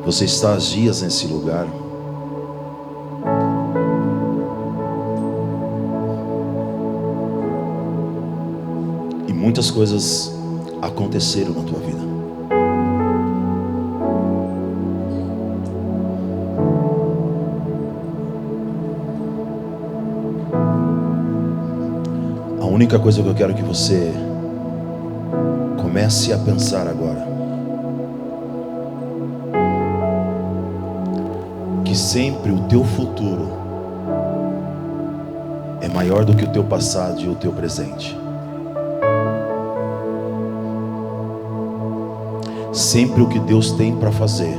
Você está há dias nesse lugar. E muitas coisas aconteceram na tua vida. A única coisa que eu quero que você comece a pensar agora, que sempre o teu futuro é maior do que o teu passado e o teu presente. Sempre o que Deus tem para fazer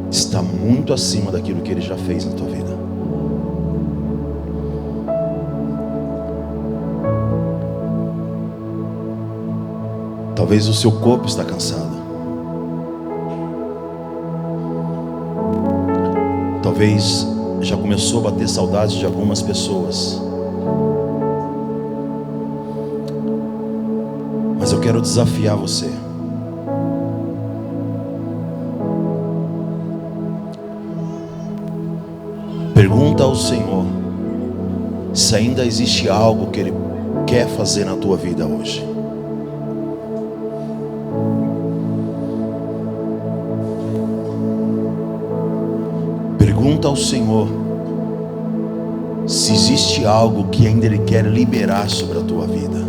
está muito acima daquilo que Ele já fez na tua vida. Talvez o seu corpo está cansado. Talvez já começou a bater saudade de algumas pessoas. Mas eu quero desafiar você. Pergunta ao Senhor se ainda existe algo que Ele quer fazer na tua vida hoje. Pergunta ao Senhor se existe algo que ainda Ele quer liberar sobre a tua vida.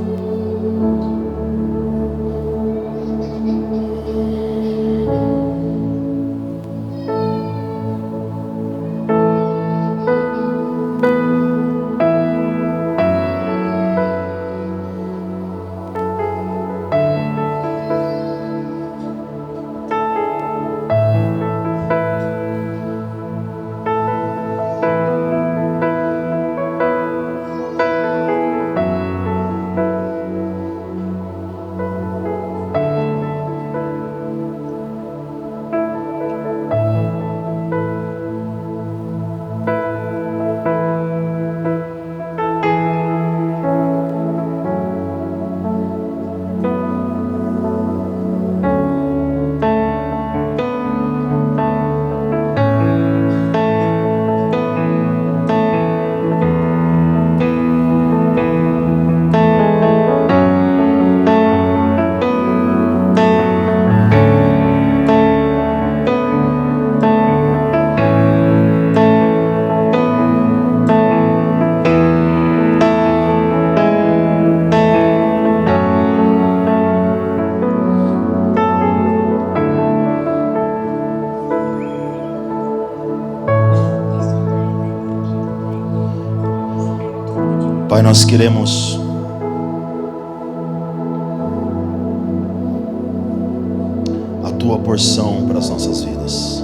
Pai, nós queremos a tua porção para as nossas vidas.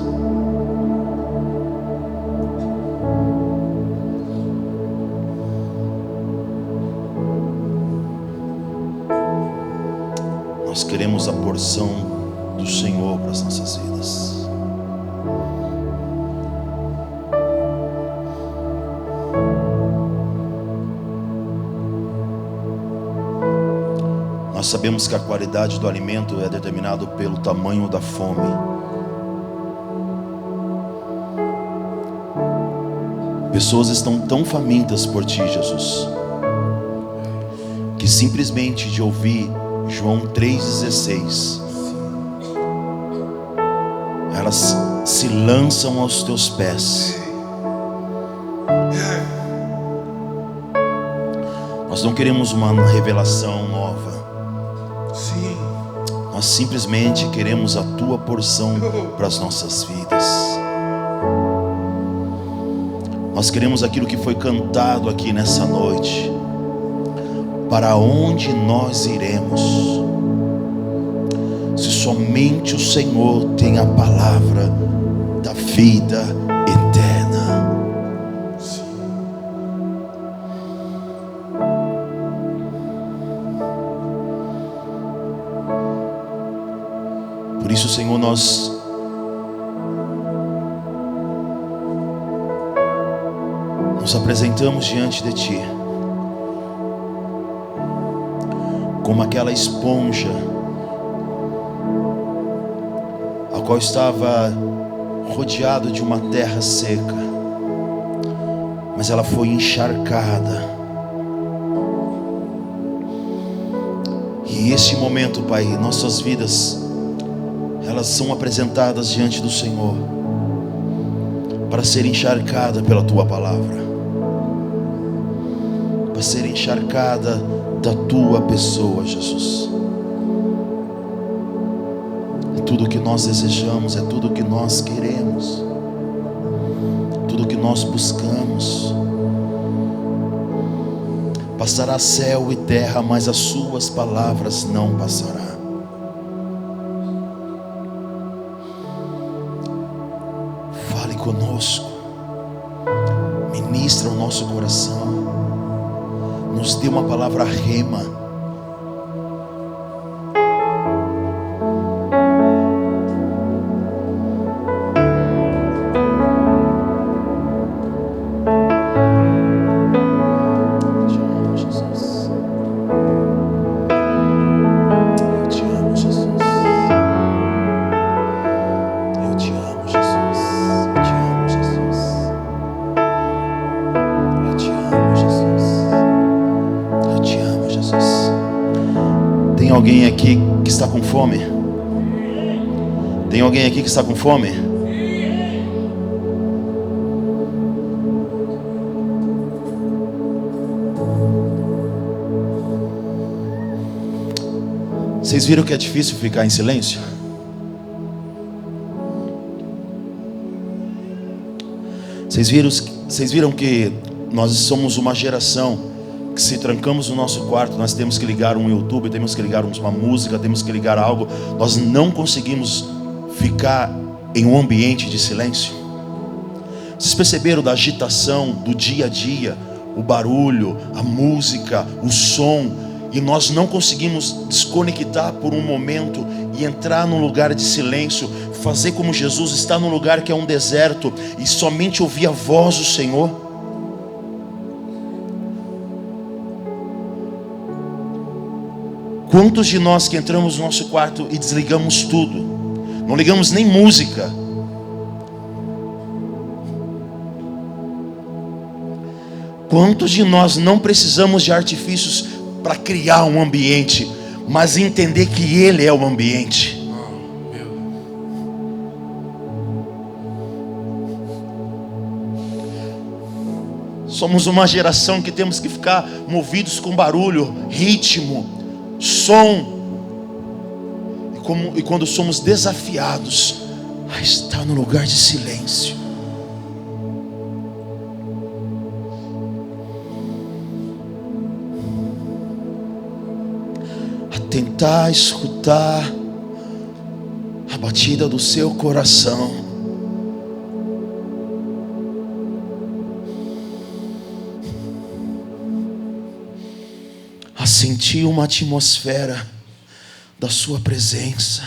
Nós queremos a porção do Senhor para as nossas vidas. Nós sabemos que a qualidade do alimento é determinado pelo tamanho da fome. Pessoas estão tão famintas por Ti, Jesus, que simplesmente de ouvir João 3,16, elas se lançam aos Teus pés. Nós não queremos uma revelação nova. Nós simplesmente queremos a tua porção para as nossas vidas. Nós queremos aquilo que foi cantado aqui nessa noite. Para onde nós iremos, se somente o Senhor tem a palavra da vida eterna? Por isso, Senhor, nós nos apresentamos diante de Ti como aquela esponja qual estava rodeado de uma terra seca, mas ela foi encharcada. E esse momento, Pai, nossas vidas, elas são apresentadas diante do Senhor para ser encharcada pela Tua palavra, para ser encharcada da Tua pessoa, Jesus. É tudo o que nós desejamos, é tudo o que nós queremos, tudo o que nós buscamos. Passará céu e terra, mas as suas palavras não passarão. Fale conosco, ministra o nosso coração, nos dê uma palavra rema. Tem alguém aqui que está com fome? Tem alguém aqui que está com fome? Vocês viram que é difícil ficar em silêncio? Vocês viram que nós somos uma geração que, se trancamos no nosso quarto, nós temos que ligar um YouTube, temos que ligar uma música, temos que ligar algo. Nós não conseguimos ficar em um ambiente de silêncio. Vocês perceberam da agitação do dia a dia, o barulho, a música, o som, e nós não conseguimos desconectar por um momento e entrar num lugar de silêncio, fazer como Jesus, está num lugar que é um deserto e somente ouvir a voz do Senhor. Quantos de nós que entramos no nosso quarto e desligamos tudo, não ligamos nem música? Quantos de nós não precisamos de artifícios para criar um ambiente, mas entender que Ele é o ambiente? Somos uma geração que temos que ficar movidos com barulho, ritmo, som, e quando somos desafiados a estar no lugar de silêncio, a tentar escutar a batida do seu coração, sentir uma atmosfera da sua presença.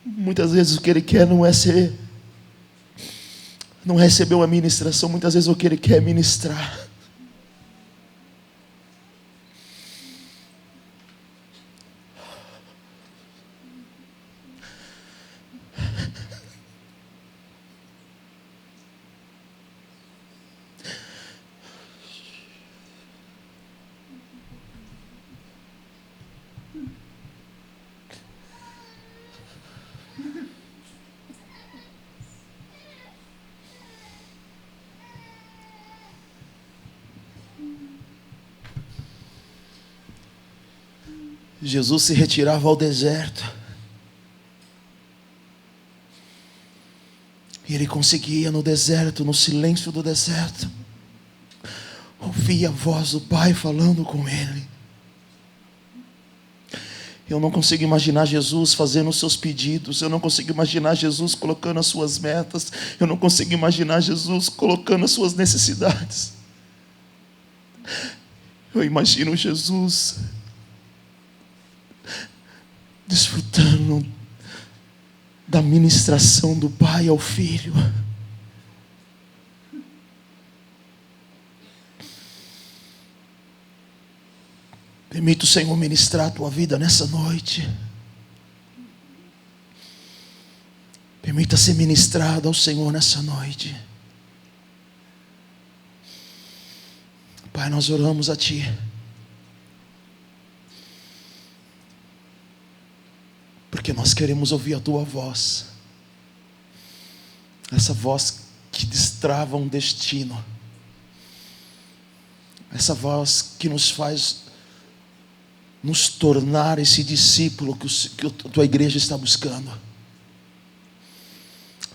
Muitas vezes o que Ele quer não receber uma ministração. Muitas vezes o que Ele quer é ministrar. Jesus se retirava ao deserto. E ele conseguia no deserto, no silêncio do deserto, ouvir a voz do Pai falando com ele. Eu não consigo imaginar Jesus fazendo os seus pedidos. Eu não consigo imaginar Jesus colocando as suas metas. Eu não consigo imaginar Jesus colocando as suas necessidades. Eu imagino Jesus desfrutando da ministração do Pai ao Filho. Permita o Senhor ministrar a tua vida nessa noite. Permita ser ministrado ao Senhor nessa noite. Pai, nós oramos a Ti. Porque nós queremos ouvir a Tua voz. Essa voz que destrava um destino. Essa voz que nos faz nos tornar esse discípulo que a Tua igreja está buscando.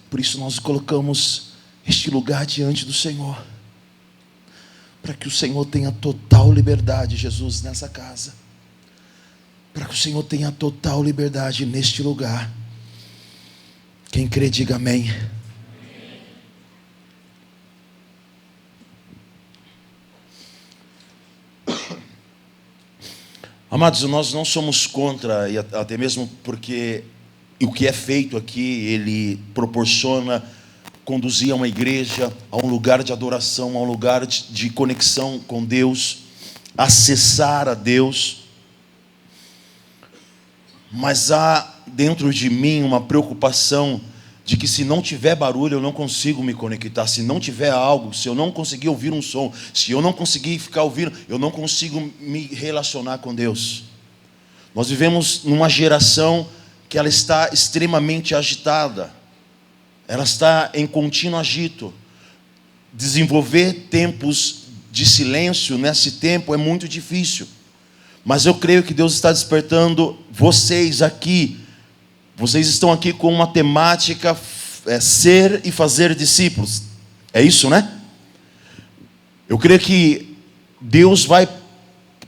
Por isso nós colocamos este lugar diante do Senhor, para que o Senhor tenha total liberdade, Jesus, nessa casa, para que o Senhor tenha total liberdade neste lugar. Quem crê, diga amém. Amados, nós não somos contra, e até mesmo porque o que é feito aqui, ele proporciona conduzir a uma igreja, a um lugar de adoração, a um lugar de conexão com Deus, acessar a Deus. Mas há dentro de mim uma preocupação de que se não tiver barulho eu não consigo me conectar, se não tiver algo, se eu não conseguir ouvir um som, se eu não conseguir ficar ouvindo, eu não consigo me relacionar com Deus. Nós vivemos numa geração que ela está extremamente agitada, ela está em contínuo agito. Desenvolver tempos de silêncio nesse tempo é muito difícil, mas eu creio que Deus está despertando vocês aqui. Vocês estão aqui com uma temática, ser e fazer discípulos. É isso, né? Eu creio que Deus vai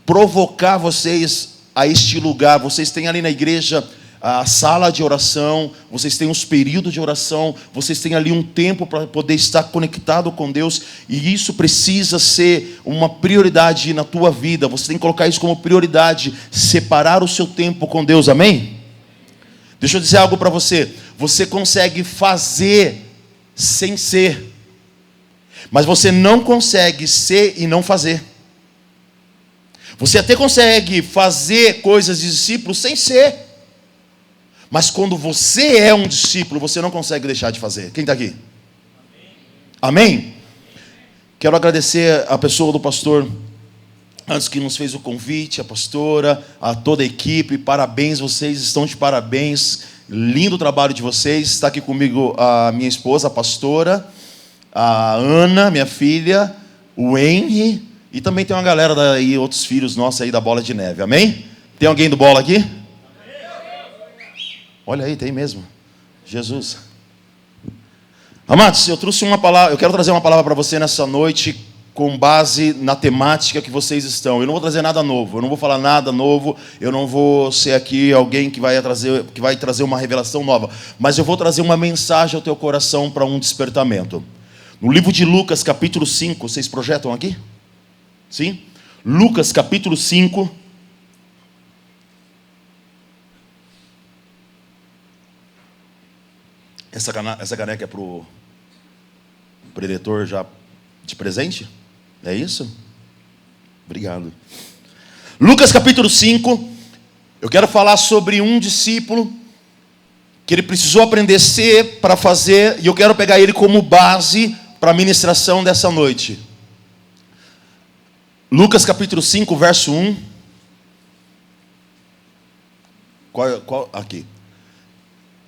provocar vocês a este lugar. Vocês têm ali na igreja a sala de oração, vocês têm os períodos de oração, vocês têm ali um tempo para poder estar conectado com Deus, e isso precisa ser uma prioridade na tua vida. Você tem que colocar isso como prioridade, separar o seu tempo com Deus, amém? Deixa eu dizer algo para você. Você consegue fazer sem ser, mas você não consegue ser e não fazer. Você até consegue fazer coisas de discípulo sem ser, mas quando você é um discípulo, você não consegue deixar de fazer. Quem está aqui? Amém? Quero agradecer a pessoa do pastor, antes que nos fez o convite, a pastora, a toda a equipe. Parabéns, vocês estão de parabéns. Lindo trabalho de vocês. Está aqui comigo a minha esposa, a pastora, a Ana, minha filha, o Henry, e também tem uma galera daí, outros filhos nossos aí da Bola de Neve. Amém? Tem alguém do Bola aqui? Olha aí, tem mesmo. Jesus. Amados, eu quero trazer uma palavra para você nessa noite, com base na temática que vocês estão. Eu não vou trazer nada novo, eu não vou falar nada novo, eu não vou ser aqui alguém que vai trazer uma revelação nova, mas eu vou trazer uma mensagem ao teu coração para um despertamento. No livro de Lucas, capítulo 5, vocês projetam aqui? Sim? Lucas, capítulo 5. Essa caneca é para o preletor já de presente? É isso? Obrigado. Lucas capítulo 5. Eu quero falar sobre um discípulo que ele precisou aprender a ser para fazer, e eu quero pegar ele como base para a ministração dessa noite. Lucas capítulo 5, verso 1. Aqui.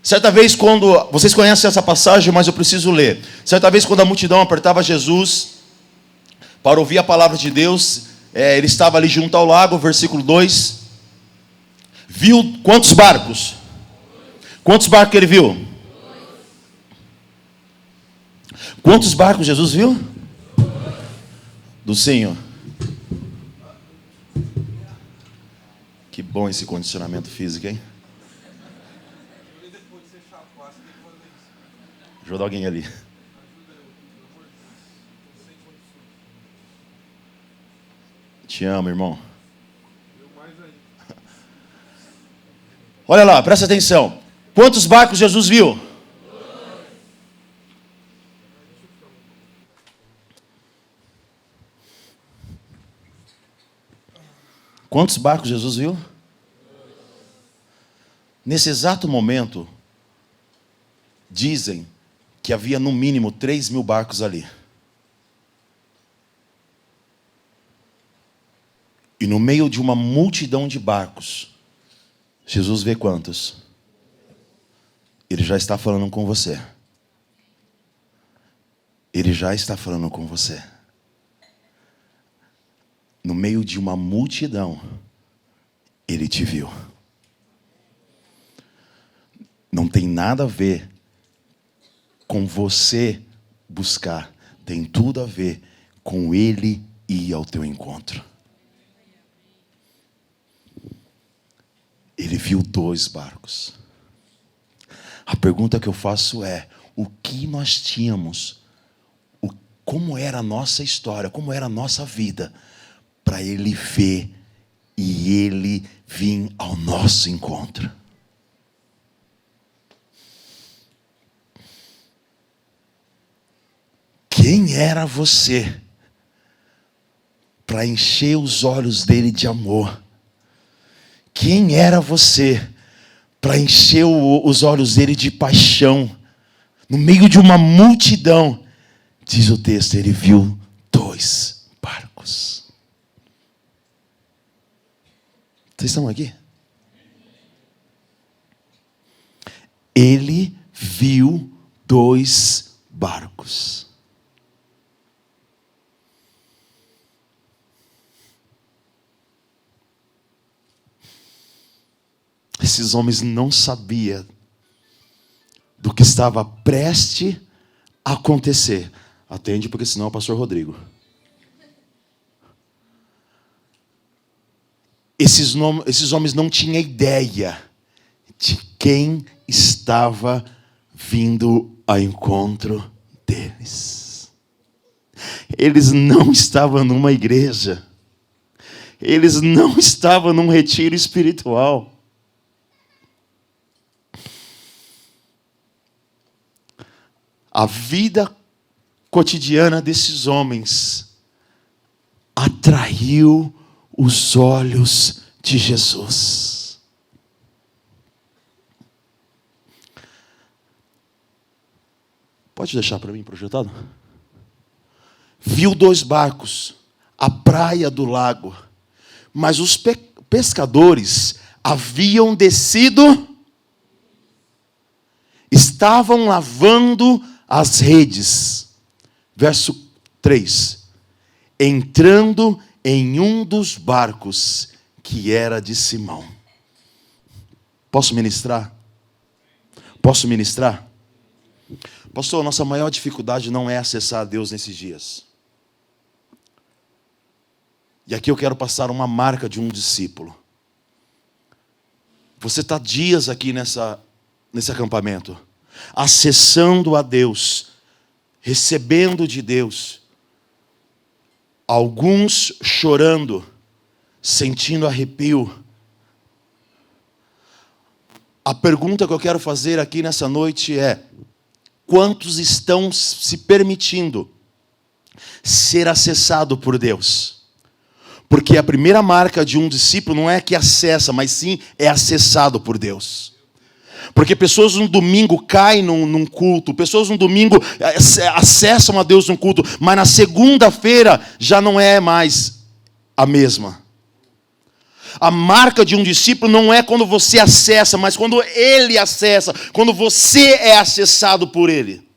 Certa vez, quando... Vocês conhecem essa passagem, mas eu preciso ler. Certa vez, quando a multidão apertava Jesus para ouvir a palavra de Deus, ele estava ali junto ao lago, versículo 2. Viu quantos barcos? Quantos barcos ele viu? Quantos barcos Jesus viu? Do Senhor. Que bom esse condicionamento físico, hein? Ajuda alguém ali. Te amo, irmão. Olha lá, presta atenção. Quantos barcos Jesus viu? Quantos barcos Jesus viu? Nesse exato momento, dizem que havia no mínimo 3.000 barcos ali. E no meio de uma multidão de barcos, Jesus vê quantos? Ele já está falando com você. Ele já está falando com você. No meio de uma multidão, Ele te viu. Não tem nada a ver com você buscar. Tem tudo a ver com Ele ir ao teu encontro. Ele viu 2 barcos. A pergunta que eu faço é: o que nós tínhamos? Como era a nossa história? Como era a nossa vida? Para Ele ver e Ele vir ao nosso encontro. Quem era você para encher os olhos dele de amor? Quem era você para encher os olhos dele de paixão? No meio de uma multidão, diz o texto, ele viu 2 barcos. Vocês estão aqui? Ele viu 2 barcos. Esses homens não sabiam do que estava prestes a acontecer. Atende, porque senão é o pastor Rodrigo. Esses homens não tinham ideia de quem estava vindo ao encontro deles. Eles não estavam numa igreja. Eles não estavam num retiro espiritual. A vida cotidiana desses homens atraiu os olhos de Jesus. Pode deixar para mim projetado? Viu 2 barcos, à praia do lago, mas os pescadores haviam descido, estavam lavando as redes. Verso 3. Entrando em um dos barcos que era de Simão. Posso ministrar? Posso ministrar? Pastor, nossa maior dificuldade não é acessar a Deus nesses dias. E aqui eu quero passar uma marca de um discípulo. Você está dias aqui nesse acampamento, acessando a Deus, recebendo de Deus, alguns chorando, sentindo arrepio. A pergunta que eu quero fazer aqui nessa noite é: quantos estão se permitindo ser acessado por Deus? Porque a primeira marca de um discípulo não é que acessa, mas sim é acessado por Deus. Porque pessoas no domingo caem num culto, pessoas no domingo acessam a Deus num culto, mas na segunda-feira já não é mais a mesma. A marca de um discípulo não é quando você acessa, mas quando ele acessa, quando você é acessado por ele.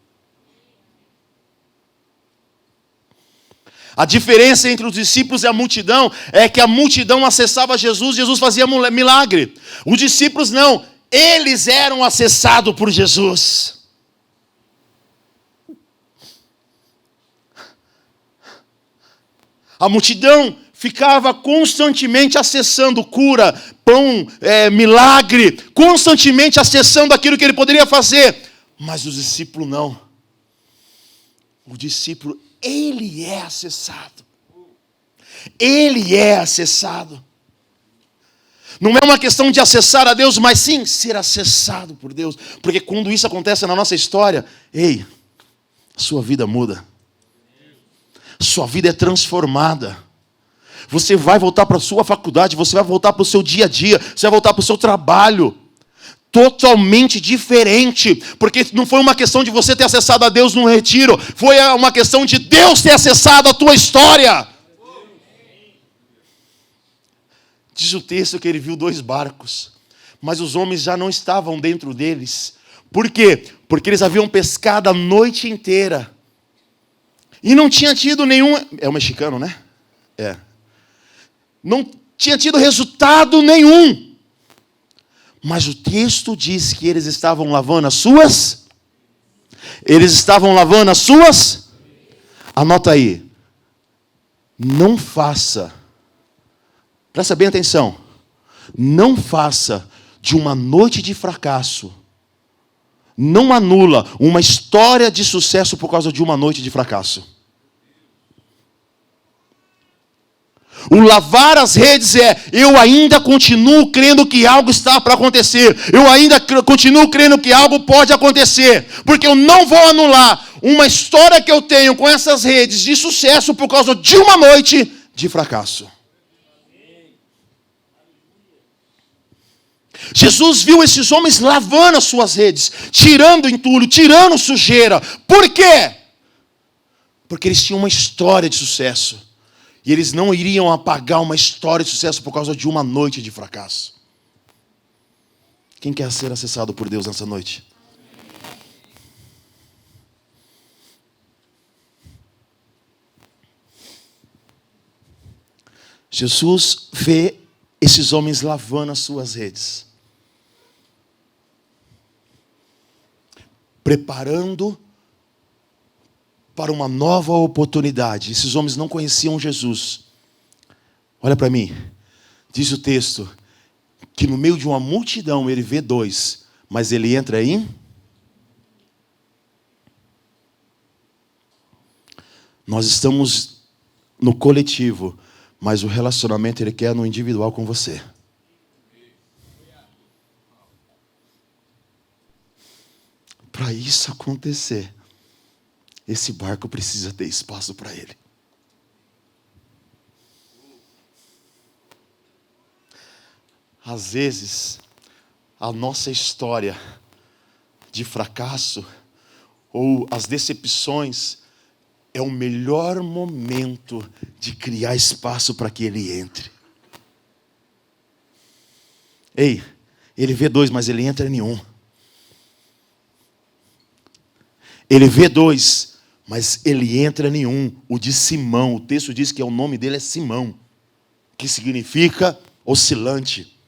A diferença entre os discípulos e a multidão é que a multidão acessava Jesus, Jesus fazia milagre. Os discípulos não, eles eram acessados por Jesus. A multidão ficava constantemente acessando cura, pão, milagre, constantemente acessando aquilo que ele poderia fazer. Mas o discípulo não. O discípulo, ele é acessado. Ele é acessado. Não é uma questão de acessar a Deus, mas sim ser acessado por Deus. Porque quando isso acontece na nossa história, sua vida muda. Sua vida é transformada. Você vai voltar para a sua faculdade, você vai voltar para o seu dia a dia, você vai voltar para o seu trabalho. Totalmente diferente. Porque não foi uma questão de você ter acessado a Deus num retiro. Foi uma questão de Deus ter acessado a tua história. Diz o texto que ele viu 2 barcos. Mas os homens já não estavam dentro deles. Por quê? Porque eles haviam pescado a noite inteira. E não tinha tido nenhum... É o mexicano, né? É. Não tinha tido resultado nenhum. Mas o texto diz que eles estavam lavando as suas... Eles estavam lavando as suas... Anota aí. Não faça... Presta bem atenção. Não faça de uma noite de fracasso... Não anula uma história de sucesso por causa de uma noite de fracasso. O lavar as redes eu ainda continuo crendo que algo está para acontecer. Eu ainda continuo crendo que algo pode acontecer. Porque eu não vou anular uma história que eu tenho com essas redes de sucesso por causa de uma noite de fracasso. Jesus viu esses homens lavando as suas redes, tirando entulho, tirando sujeira. Por quê? Porque eles tinham uma história de sucesso. E eles não iriam apagar uma história de sucesso por causa de uma noite de fracasso. Quem quer ser acessado por Deus nessa noite? Jesus vê esses homens lavando as suas redes. Preparando para uma nova oportunidade. Esses homens não conheciam Jesus. Olha para mim. Diz o texto que no meio de uma multidão ele vê 2, mas ele entra em... Nós estamos no coletivo, mas o relacionamento ele quer no individual com você. Para isso acontecer, esse barco precisa ter espaço para ele. Às vezes, a nossa história de fracasso ou as decepções é o melhor momento de criar espaço para que ele entre. Ele vê 2, mas ele entra em nenhum. Ele vê 2, mas ele entra em nenhum. O de Simão, o texto diz que o nome dele é Simão, que significa oscilante.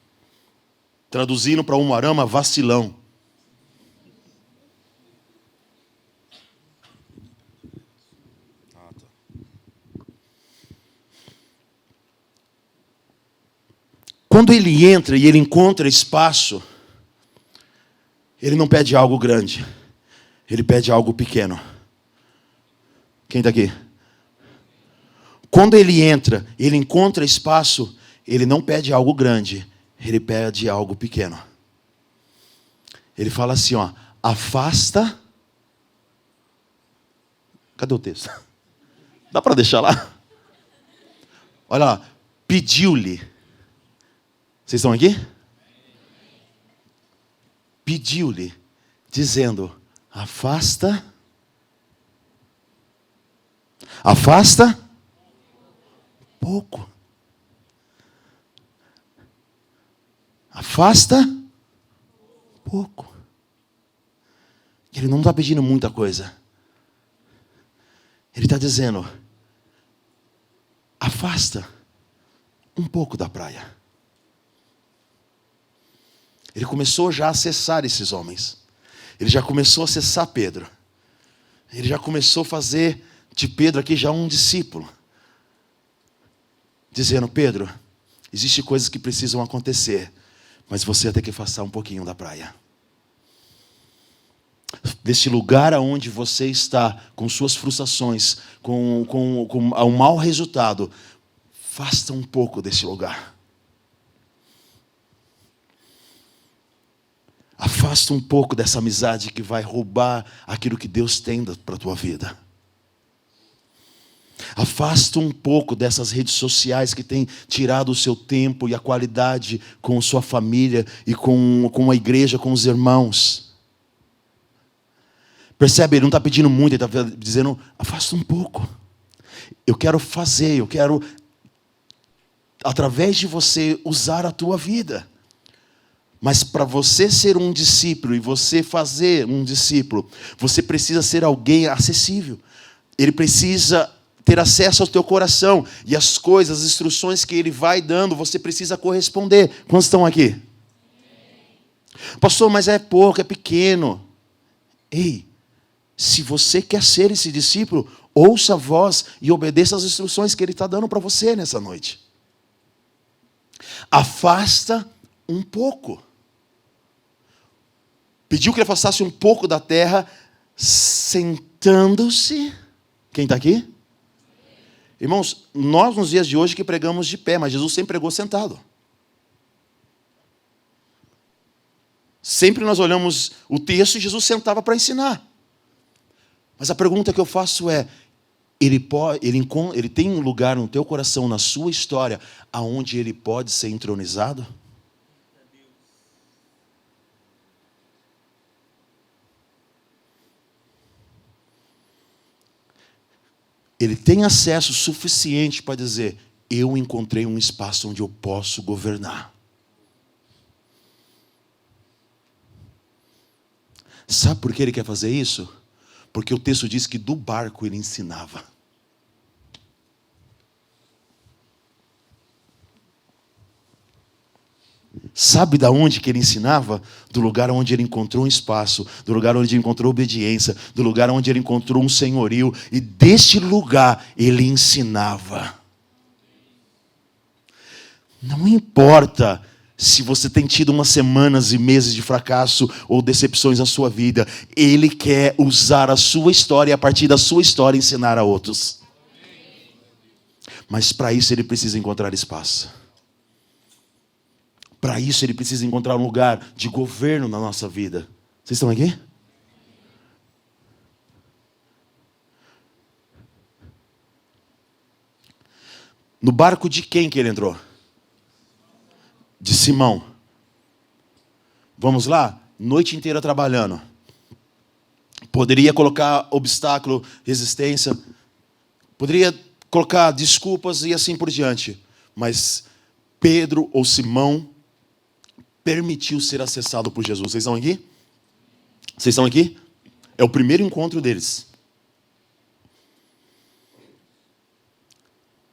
Traduzindo para um arama, vacilão. Quando ele entra e ele encontra espaço, ele não pede algo grande. Ele pede algo pequeno. Quem está aqui? Quando ele entra, ele encontra espaço, ele não pede algo grande, ele pede algo pequeno. Ele fala assim, afasta. Cadê o texto? Dá para deixar lá? Olha lá, pediu-lhe. Vocês estão aqui? Pediu-lhe, dizendo... Afasta pouco. Afasta pouco. Ele não está pedindo muita coisa. Ele está dizendo, afasta um pouco da praia. Ele começou já a acessar esses homens. Ele já começou a acessar Pedro. Ele já começou a fazer de Pedro aqui já um discípulo. Dizendo: Pedro, existem coisas que precisam acontecer, mas você vai ter que afastar um pouquinho da praia. Deste lugar aonde você está, com suas frustrações, com um mau resultado, afasta um pouco desse lugar. Afasta um pouco dessa amizade que vai roubar aquilo que Deus tem para a tua vida. Afasta um pouco dessas redes sociais que têm tirado o seu tempo e a qualidade com sua família e com a igreja, com os irmãos. Percebe? Ele não está pedindo muito, ele está dizendo: afasta um pouco. Eu quero através de você, usar a tua vida. Mas para você ser um discípulo e você fazer um discípulo, você precisa ser alguém acessível. Ele precisa ter acesso ao teu coração. E as coisas, as instruções que ele vai dando, você precisa corresponder. Quantos estão aqui? Pastor, mas é pouco, é pequeno. Ei, se você quer ser esse discípulo, ouça a voz e obedeça as instruções que ele está dando para você nessa noite. Afasta um pouco. Pediu que ele afastasse um pouco da terra, sentando-se. Quem está aqui? Irmãos, nós nos dias de hoje que pregamos de pé, mas Jesus sempre pregou sentado. Sempre nós olhamos o texto e Jesus sentava para ensinar. Mas a pergunta que eu faço é: ele tem um lugar no teu coração, na sua história, aonde ele pode ser entronizado? Ele tem acesso suficiente para dizer: eu encontrei um espaço onde eu posso governar. Sabe por que ele quer fazer isso? Porque o texto diz que do barco ele ensinava. Sabe da onde que ele ensinava? Do lugar onde ele encontrou um espaço, do lugar onde ele encontrou obediência, do lugar onde ele encontrou um senhorio, e deste lugar ele ensinava. Não importa se você tem tido umas semanas e meses de fracasso ou decepções na sua vida, ele quer usar a sua história e a partir da sua história ensinar a outros. Mas para isso ele precisa encontrar espaço. Para isso ele precisa encontrar um lugar de governo na nossa vida. Vocês estão aqui? No barco de quem que ele entrou? De Simão. Vamos lá? Noite inteira trabalhando. Poderia colocar obstáculo, resistência. Poderia colocar desculpas e assim por diante. Mas Pedro ou Simão permitiu ser acessado por Jesus. Vocês estão aqui? Vocês estão aqui? É o primeiro encontro deles.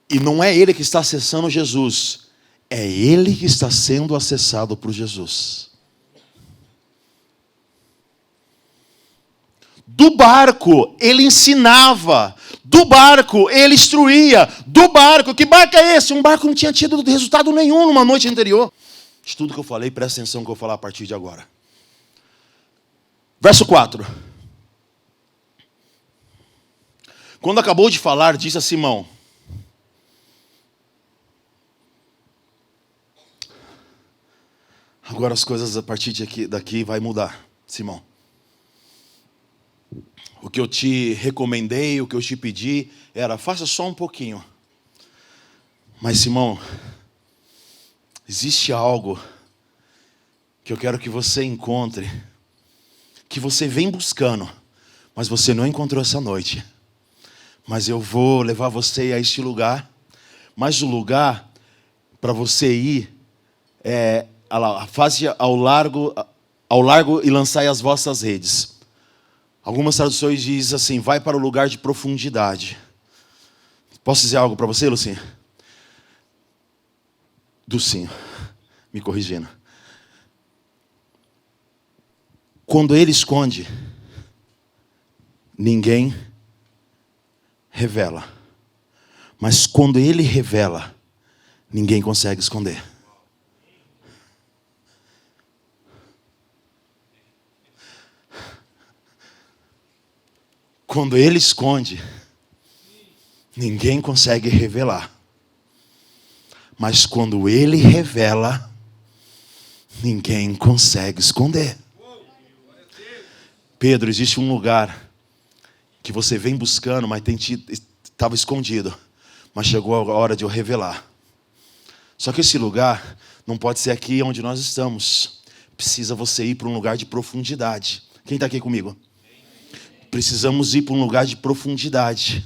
E não é ele que está acessando Jesus. É ele que está sendo acessado por Jesus. Do barco, ele ensinava. Do barco, ele instruía. Do barco, que barco é esse? Um barco que não tinha tido resultado nenhum numa noite anterior. De tudo que eu falei, presta atenção no que eu vou falar a partir de agora. Verso 4. Quando acabou de falar, disse a Simão: agora as coisas a partir daqui vai mudar, Simão. O que eu te recomendei, o que eu te pedi, era: faça só um pouquinho. Mas Simão, existe algo que eu quero que você encontre, que você vem buscando, mas você não encontrou essa noite. Mas eu vou levar você a este lugar. Mas o lugar para você ir é faze ao largo e lançai as vossas redes. Algumas traduções dizem assim: vai para o lugar de profundidade. Posso dizer algo para você, Lucinha? sim, me corrigindo. Quando ele esconde, ninguém revela. Mas quando ele revela, ninguém consegue esconder. Quando ele esconde, ninguém consegue revelar. Mas quando ele revela, ninguém consegue esconder. Pedro, existe um lugar que você vem buscando, mas estava escondido. Mas chegou a hora de eu revelar. Só que esse lugar não pode ser aqui onde nós estamos. Precisa você ir para um lugar de profundidade. Quem está aqui comigo? Precisamos ir para um lugar de profundidade.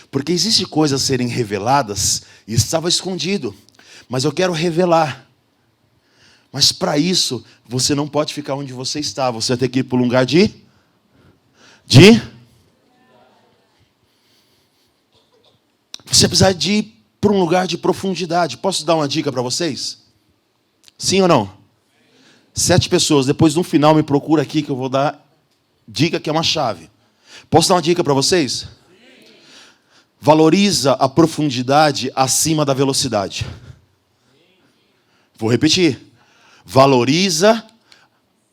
Porque existem coisas a serem reveladas e estava escondido. Mas eu quero revelar. Mas para isso, você não pode ficar onde você está. Você vai ter que ir para um lugar de Você precisa de ir para um lugar de profundidade. Posso dar uma dica para vocês? Sim ou não? 7 pessoas. Depois no final me procura aqui que eu vou dar dica que é uma chave. Posso dar uma dica para vocês? Valoriza a profundidade acima da velocidade. Vou repetir. Valoriza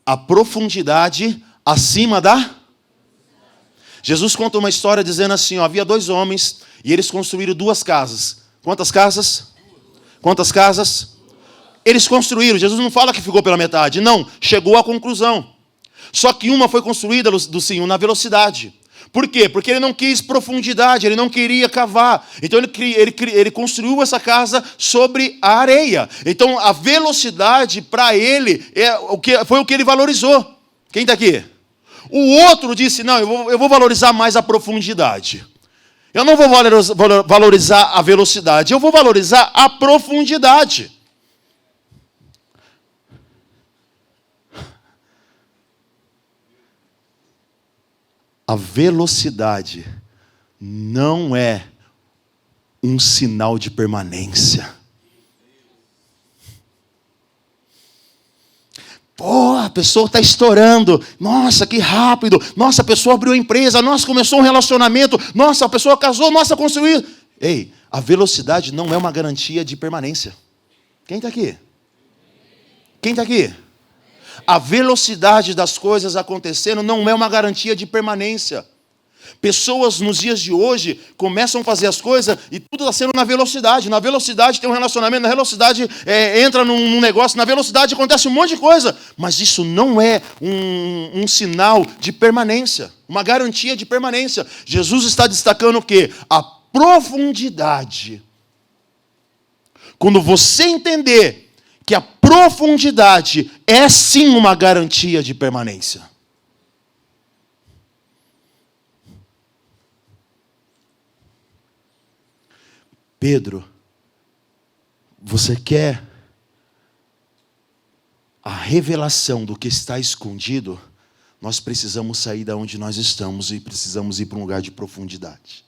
a profundidade acima da... Jesus conta uma história dizendo assim, ó, havia 2 homens e eles construíram 2 casas. Quantas casas? Quantas casas? Eles construíram. Jesus não fala que ficou pela metade. Não, chegou à conclusão. Só que uma foi construída, do Senhor, na velocidade. Por quê? Porque ele não quis profundidade, ele não queria cavar. Então ele construiu essa casa sobre a areia. Então a velocidade para ele foi o que ele valorizou. Quem está aqui? O outro disse, não, eu vou valorizar mais a profundidade. Eu não vou valorizar a velocidade, eu vou valorizar a profundidade. A velocidade não é um sinal de permanência. Pô, a pessoa está estourando. Nossa, que rápido. Nossa, a pessoa abriu a empresa. Nossa, começou um relacionamento. Nossa, a pessoa casou. Nossa, construiu. Ei, a velocidade não é uma garantia de permanência. Quem está aqui? Quem está aqui? A velocidade das coisas acontecendo não é uma garantia de permanência. Pessoas nos dias de hoje começam a fazer as coisas e tudo está sendo na velocidade. Na velocidade tem um relacionamento, na velocidade entra num negócio, na velocidade acontece um monte de coisa. Mas isso não é um sinal de permanência, uma garantia de permanência. Jesus está destacando o quê? A profundidade. Quando você entender que a profundidade é sim uma garantia de permanência. Pedro, você quer a revelação do que está escondido? Nós precisamos sair da onde nós estamos e precisamos ir para um lugar de profundidade.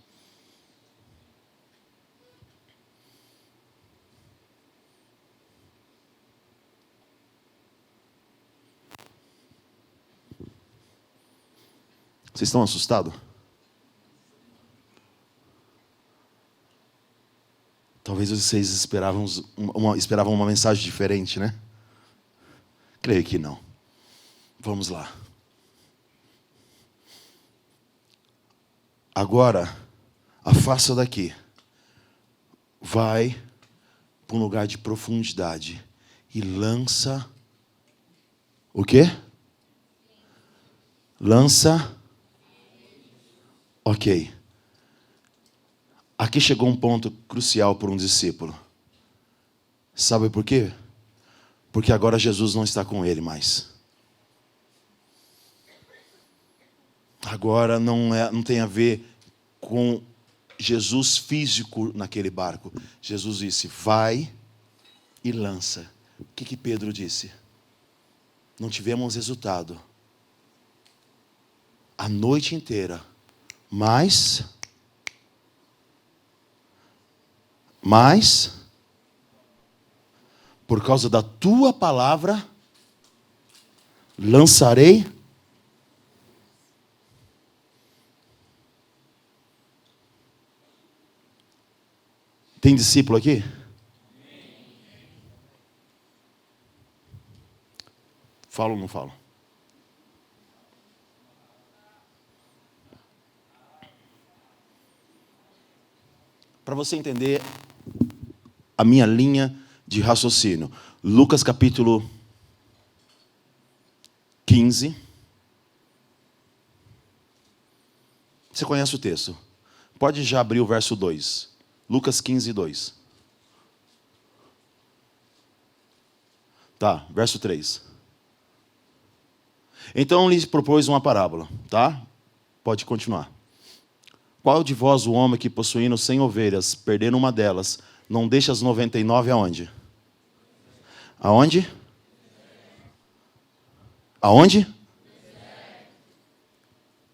Vocês estão assustados? Talvez vocês esperavam uma mensagem diferente, né? Creio que não. Vamos lá. Agora, afasta daqui. Vai para um lugar de profundidade e lança o quê? Lança. Ok. Aqui chegou um ponto crucial para um discípulo. Sabe por quê? Porque agora Jesus não está com ele mais. Agora não tem a ver com Jesus físico naquele barco. Jesus disse, vai e lança. O que Pedro disse? Não tivemos resultado. A noite inteira. Mas por causa da tua palavra, lançarei. Tem discípulo aqui? Falo ou não falo? Para você entender a minha linha de raciocínio. Lucas capítulo 15. Você conhece o texto? Pode já abrir o verso 2. Lucas 15, 2. Tá, verso 3. Então lhes propôs uma parábola, tá? Pode continuar. Qual de vós o homem que, possuindo 100 ovelhas, perdendo uma delas, não deixa as 99 aonde? Aonde? Aonde?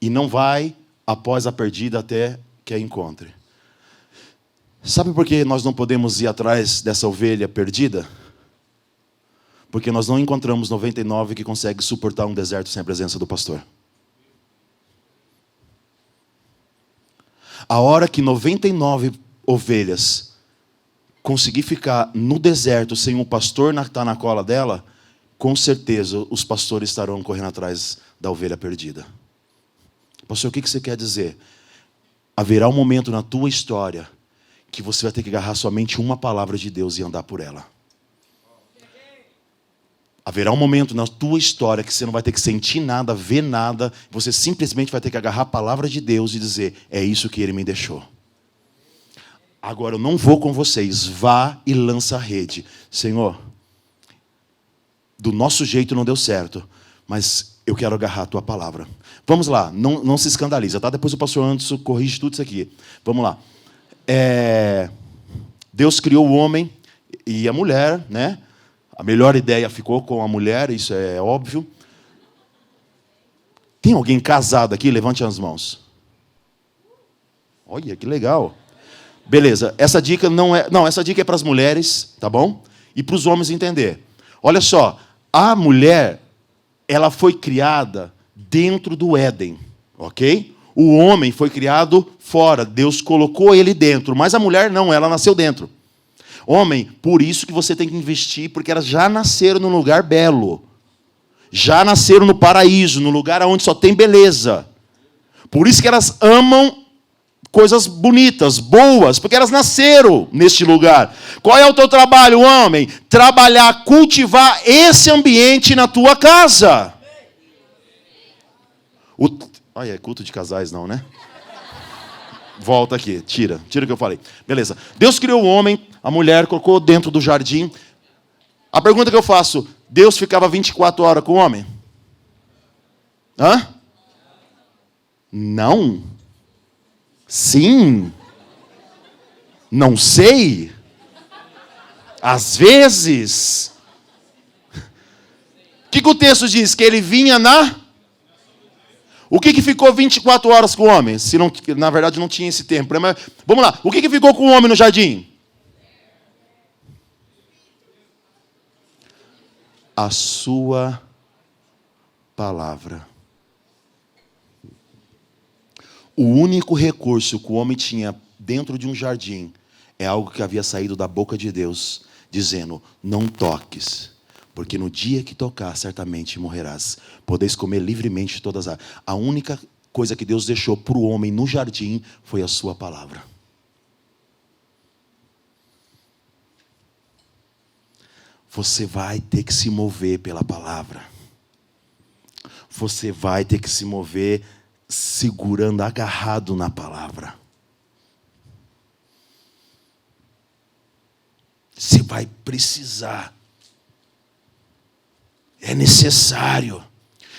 E não vai após a perdida até que a encontre. Sabe por que nós não podemos ir atrás dessa ovelha perdida? Porque nós não encontramos 99 que conseguem suportar um deserto sem a presença do pastor. A hora que 99 ovelhas conseguir ficar no deserto sem um pastor estar na cola dela, com certeza os pastores estarão correndo atrás da ovelha perdida. Pastor, o que você quer dizer? Haverá um momento na tua história que você vai ter que agarrar somente uma palavra de Deus e andar por ela. Haverá um momento na tua história que você não vai ter que sentir nada, ver nada. Você simplesmente vai ter que agarrar a palavra de Deus e dizer, é isso que Ele me deixou. Agora eu não vou com vocês. Vá e lança a rede. Senhor, do nosso jeito não deu certo, mas eu quero agarrar a tua palavra. Vamos lá, não se escandaliza, tá? Depois o pastor Anderson corrige tudo isso aqui. Vamos lá. Deus criou o homem e a mulher, né? A melhor ideia ficou com a mulher, isso é óbvio. Tem alguém casado aqui? Levante as mãos. Olha, que legal. Beleza, essa dica essa dica é para as mulheres, tá bom? E para os homens entender. Olha só, a mulher, ela foi criada dentro do Éden, ok? O homem foi criado fora, Deus colocou ele dentro, mas a mulher não, ela nasceu dentro. Homem, por isso que você tem que investir, porque elas já nasceram num lugar belo. Já nasceram no paraíso, no lugar onde só tem beleza. Por isso que elas amam coisas bonitas, boas, porque elas nasceram neste lugar. Qual é o teu trabalho, homem? Trabalhar, cultivar esse ambiente na tua casa. Olha, é culto de casais não, né? Volta aqui, tira o que eu falei. Beleza. Deus criou o homem, a mulher colocou dentro do jardim. A pergunta que eu faço, Deus ficava 24 horas com o homem? Hã? Não. Sim. Não sei. Às vezes. O que o texto diz? Que ele vinha na... O que ficou 24 horas com o homem? Se não, na verdade não tinha esse tempo. Mas, vamos lá. O que ficou com o homem no jardim? A sua palavra. O único recurso que o homem tinha dentro de um jardim é algo que havia saído da boca de Deus, dizendo, não toques. Porque no dia que tocar, certamente morrerás. Podeis comer livremente todas as... A única coisa que Deus deixou para o homem no jardim foi a sua palavra. Você vai ter que se mover pela palavra. Você vai ter que se mover segurando, agarrado na palavra. Você vai precisar. É necessário.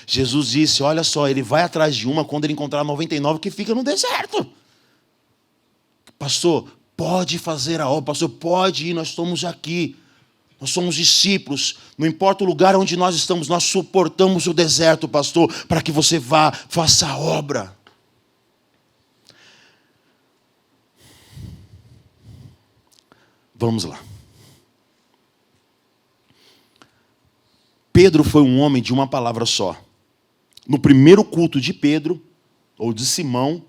Jesus disse, olha só, ele vai atrás de uma quando ele encontrar 99 que fica no deserto. Pastor, pode fazer a obra. Pastor, pode ir, nós estamos aqui. Nós somos discípulos. Não importa o lugar onde nós estamos, nós suportamos o deserto, pastor, para que você vá, faça a obra. Vamos lá. Pedro foi um homem de uma palavra só. No primeiro culto de Pedro, ou de Simão,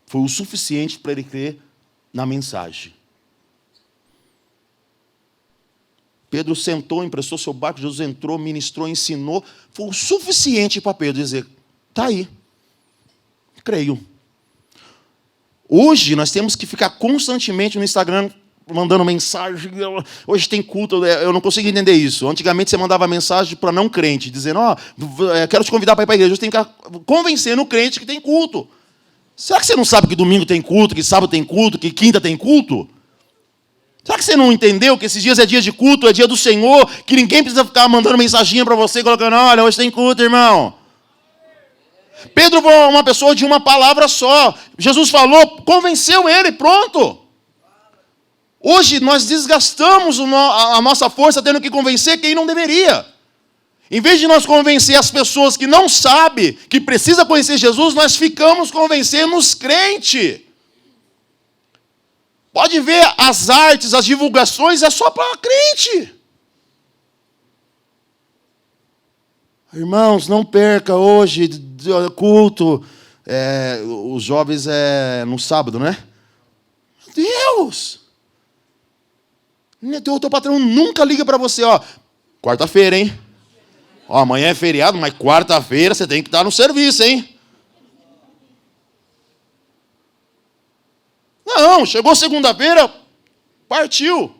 foi o suficiente para ele crer na mensagem. Pedro sentou, emprestou seu barco, Jesus entrou, ministrou, ensinou. Foi o suficiente para Pedro dizer, está aí, creio. Hoje nós temos que ficar constantemente no Instagram mandando mensagem. Hoje tem culto, eu não consigo entender isso. Antigamente você mandava mensagem para não crente, dizendo, quero te convidar para ir para a igreja. Você tem que ficar convencendo o crente que tem culto. Será que você não sabe que domingo tem culto, que sábado tem culto, que quinta tem culto? Será que você não entendeu que esses dias é dia de culto, é dia do Senhor, que ninguém precisa ficar mandando mensaginha para você, colocando, olha, hoje tem culto, irmão. Pedro foi uma pessoa de uma palavra só. Jesus falou, convenceu ele, pronto. Hoje nós desgastamos a nossa força tendo que convencer quem não deveria. Em vez de nós convencer as pessoas que não sabem, que precisa conhecer Jesus, nós ficamos convencendo os crentes. Pode ver as artes, as divulgações, é só para crente. Irmãos, não perca hoje culto. Os jovens no sábado, né? Meu Deus! O teu patrão nunca liga para você, quarta-feira, hein? Amanhã é feriado, mas quarta-feira você tem que estar no serviço, hein? Não, chegou segunda-feira, partiu.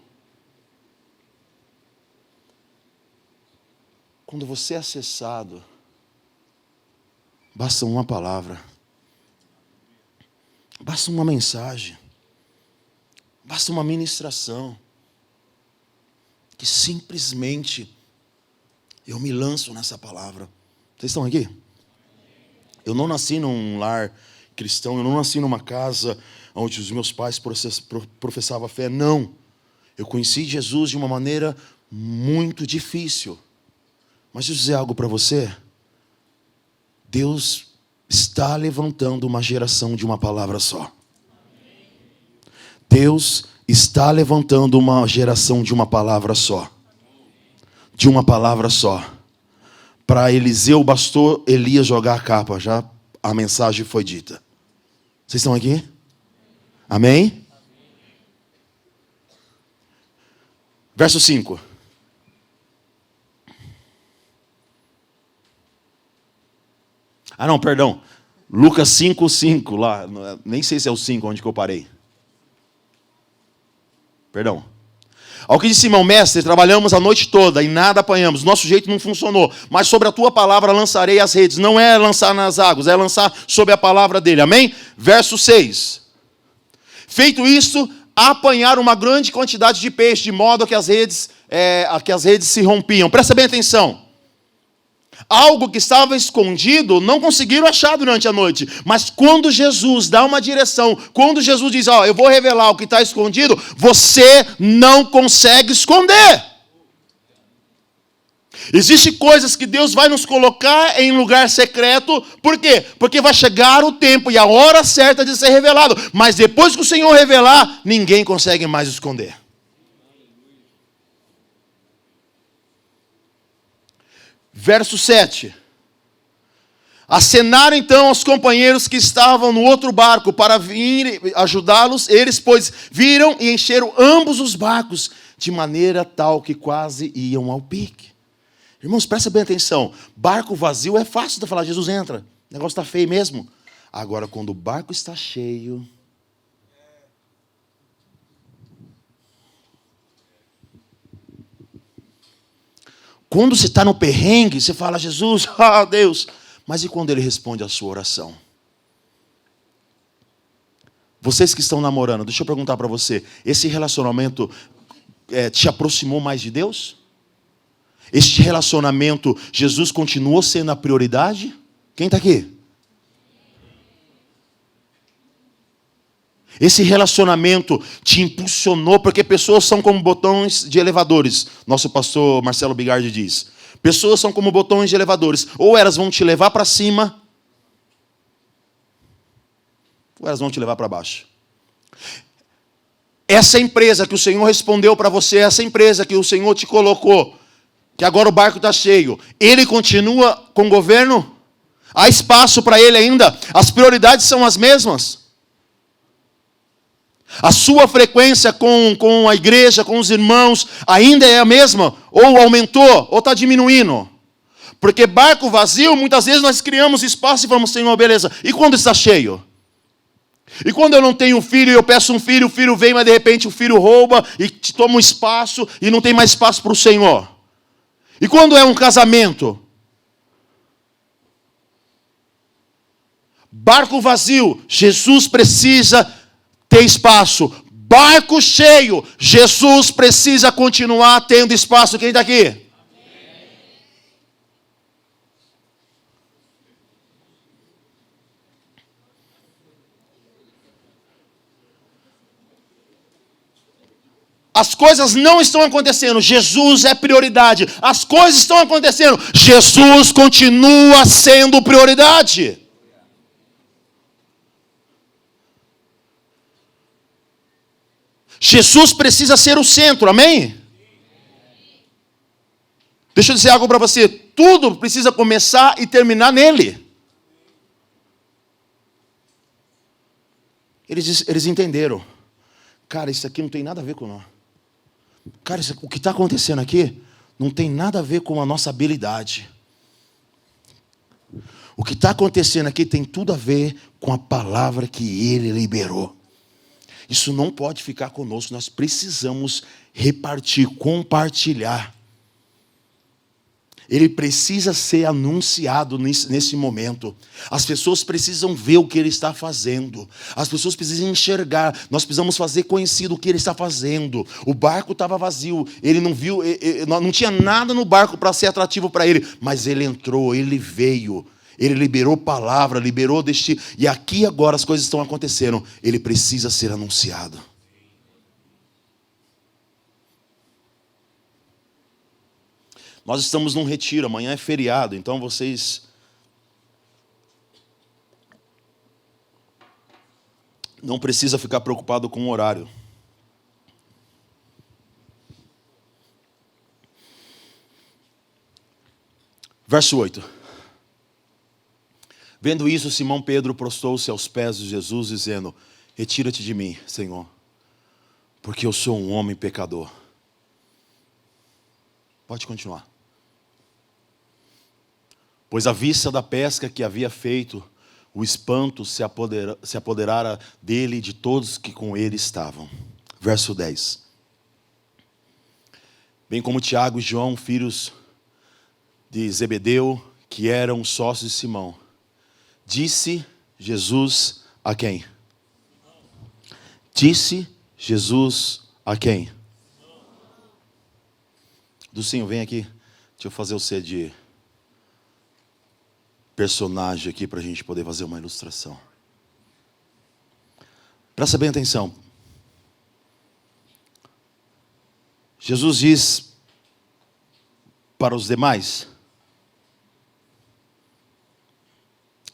Quando você é acessado, basta uma palavra, basta uma mensagem, basta uma ministração, que simplesmente eu me lanço nessa palavra. Vocês estão aqui? Eu não nasci num lar cristão, eu não nasci numa casa onde os meus pais professavam a fé, não. Eu conheci Jesus de uma maneira muito difícil. Mas deixa eu dizer algo para você. Deus está levantando uma geração de uma palavra só. Deus está levantando uma geração de uma palavra só. De uma palavra só. Para Eliseu bastou Elias jogar a capa, já a mensagem foi dita. Vocês estão aqui? Amém? Verso 5. Não, perdão. Lucas 5:5 lá. Nem sei se é o 5 onde que eu parei. Perdão. Ao que disse Simão, mestre, trabalhamos a noite toda e nada apanhamos. Nosso jeito não funcionou. Mas sobre a tua palavra lançarei as redes. Não é lançar nas águas, é lançar sobre a palavra dele. Amém? Verso 6. Feito isto, apanharam uma grande quantidade de peixe, de modo que as redes se rompiam. Presta bem atenção. Algo que estava escondido, não conseguiram achar durante a noite. Mas quando Jesus dá uma direção, quando Jesus diz, eu vou revelar o que está escondido, você não consegue esconder. Existem coisas que Deus vai nos colocar em lugar secreto. Por quê? Porque vai chegar o tempo e a hora certa de ser revelado. Mas depois que o Senhor revelar, ninguém consegue mais esconder. Verso 7. Acenaram então aos companheiros que estavam no outro barco para vir ajudá-los. Eles, pois, viram e encheram ambos os barcos, de maneira tal que quase iam ao pique. Irmãos, presta bem atenção. Barco vazio é fácil de falar, Jesus entra. O negócio está feio mesmo. Agora, quando o barco está cheio... Quando você está no perrengue, você fala, Jesus, Deus. Mas e quando Ele responde a sua oração? Vocês que estão namorando, deixa eu perguntar para você. Esse relacionamento te aproximou mais de Deus? Este relacionamento, Jesus continuou sendo a prioridade? Quem está aqui? Esse relacionamento te impulsionou, porque pessoas são como botões de elevadores. Nosso pastor Marcelo Bigardi diz. Pessoas são como botões de elevadores. Ou elas vão te levar para cima, ou elas vão te levar para baixo. Essa empresa que o Senhor respondeu para você, essa empresa que o Senhor te colocou, que agora o barco está cheio, ele continua com o governo? Há espaço para ele ainda? As prioridades são as mesmas? A sua frequência com a igreja, com os irmãos, ainda é a mesma? Ou aumentou? Ou está diminuindo? Porque barco vazio, muitas vezes nós criamos espaço e falamos, Senhor, beleza. E quando está cheio? E quando eu não tenho filho e eu peço um filho, o filho vem, mas de repente o filho rouba e te toma um espaço e não tem mais espaço para o Senhor. E quando é um casamento? Barco vazio, Jesus precisa ter espaço. Barco cheio, Jesus precisa continuar tendo espaço. Quem está aqui? As coisas não estão acontecendo, Jesus é prioridade. As coisas estão acontecendo, Jesus continua sendo prioridade. Jesus precisa ser o centro, amém? Deixa eu dizer algo para você, tudo precisa começar e terminar nele. Eles entenderam. Cara, isso aqui não tem nada a ver com nós. Cara, o que está acontecendo aqui não tem nada a ver com a nossa habilidade. O que está acontecendo aqui tem tudo a ver com a palavra que Ele liberou. Isso não pode ficar conosco, nós precisamos repartir, compartilhar. Ele precisa ser anunciado nesse momento. As pessoas precisam ver o que Ele está fazendo. As pessoas precisam enxergar. Nós precisamos fazer conhecido o que Ele está fazendo. O barco estava vazio. Ele não viu, não tinha nada no barco para ser atrativo para Ele. Mas Ele entrou, Ele veio. Ele liberou palavra, liberou destino. E aqui agora as coisas estão acontecendo. Ele precisa ser anunciado. Nós estamos num retiro, amanhã é feriado, então vocês não precisam ficar preocupados com o horário. Verso 8. Vendo isso, Simão Pedro prostrou-se aos pés de Jesus, dizendo, retira-te de mim, Senhor, porque eu sou um homem pecador. Pode continuar. Pois à vista da pesca que havia feito, o espanto se apoderara dele e de todos que com ele estavam. Verso 10. Bem como Tiago e João, filhos de Zebedeu, que eram sócios de Simão, disse Jesus a quem? Disse Jesus a quem? Dulcinho, vem aqui. Deixa eu fazer você de personagem aqui para a gente poder fazer uma ilustração. Presta bem atenção. Jesus diz para os demais.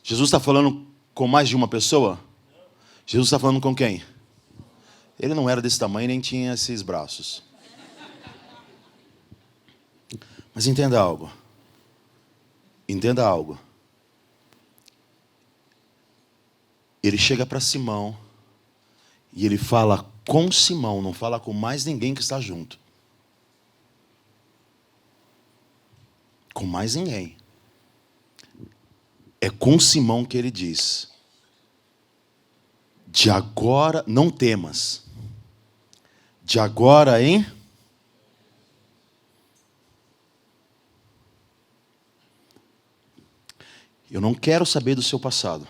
Jesus está falando com mais de uma pessoa? Jesus está falando com quem? Ele não era desse tamanho nem tinha esses braços. Mas entenda algo. Entenda algo. Ele chega para Simão e ele fala com Simão, não fala com mais ninguém que está junto. Com mais ninguém. É com Simão que ele diz, de agora, não temas, de agora em... Eu não quero saber do seu passado.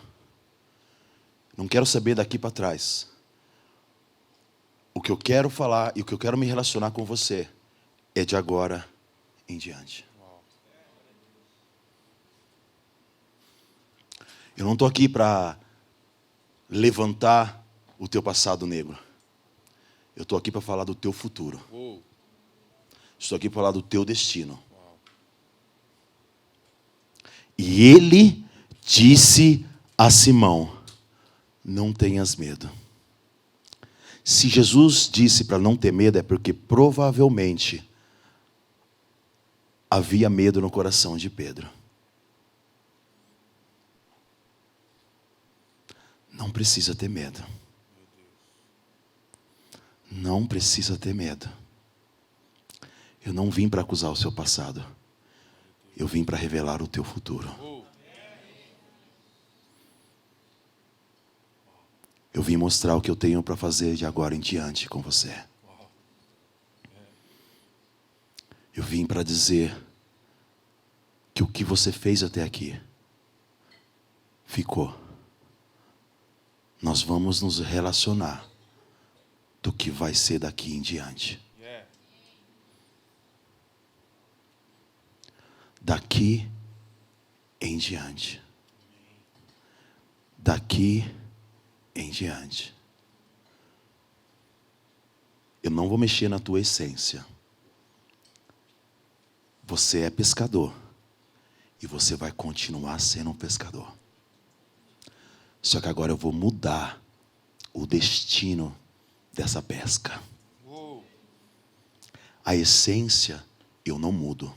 Não quero saber daqui para trás. O que eu quero falar e o que eu quero me relacionar com você é de agora em diante. Eu não estou aqui para levantar o teu passado negro. Eu estou aqui para falar do teu futuro. Estou aqui para falar do teu destino. E ele disse a Simão, não tenhas medo. Se Jesus disse para não ter medo, é porque provavelmente havia medo no coração de Pedro. Não precisa ter medo. Não precisa ter medo. Eu não vim para acusar o seu passado. Eu vim para revelar o teu futuro. Eu vim mostrar o que eu tenho para fazer de agora em diante com você. Eu vim para dizer que o que você fez até aqui ficou. Nós vamos nos relacionar do que vai ser daqui em diante. Daqui em diante. Daqui em diante. Eu não vou mexer na tua essência. Você é pescador. E você vai continuar sendo um pescador. Só que agora eu vou mudar o destino dessa pesca. A essência eu não mudo.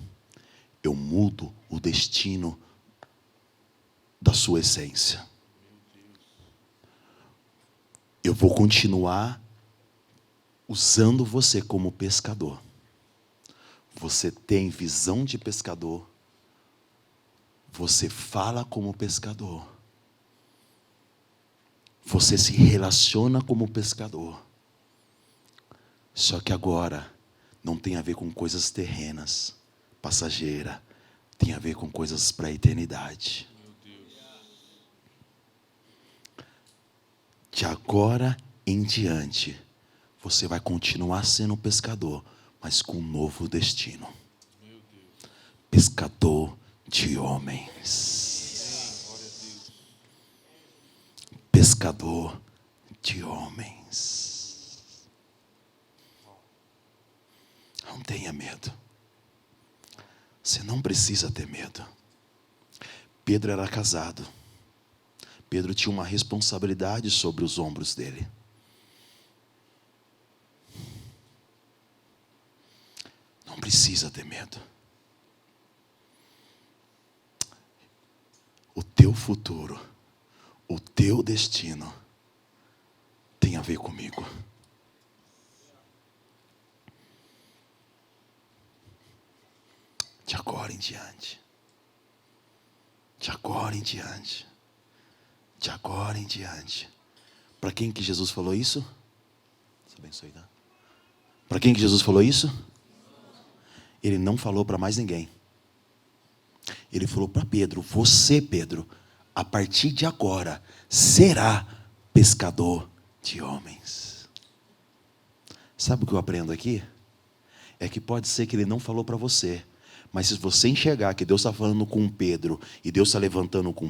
Eu mudo o destino da sua essência. Eu vou continuar usando você como pescador. Você tem visão de pescador. Você fala como pescador. Você se relaciona como pescador. Só que agora não tem a ver com coisas terrenas, passageira. Tem a ver com coisas para a eternidade. De agora em diante, você vai continuar sendo pescador, mas com um novo destino. Pescador de homens. Pescador de homens. Não tenha medo. Você não precisa ter medo. Pedro era casado. Pedro tinha uma responsabilidade sobre os ombros dele. Não precisa ter medo. O teu futuro, o teu destino tem a ver comigo. De agora em diante. De agora em diante. De agora em diante. Para quem que Jesus falou isso? Deus abençoe, tá? Para quem que Jesus falou isso? Ele não falou para mais ninguém. Ele falou para Pedro: você, Pedro, a partir de agora, será pescador de homens. Sabe o que eu aprendo aqui? É que pode ser que ele não falou para você. Mas se você enxergar que Deus está falando com Pedro e Deus está levantando com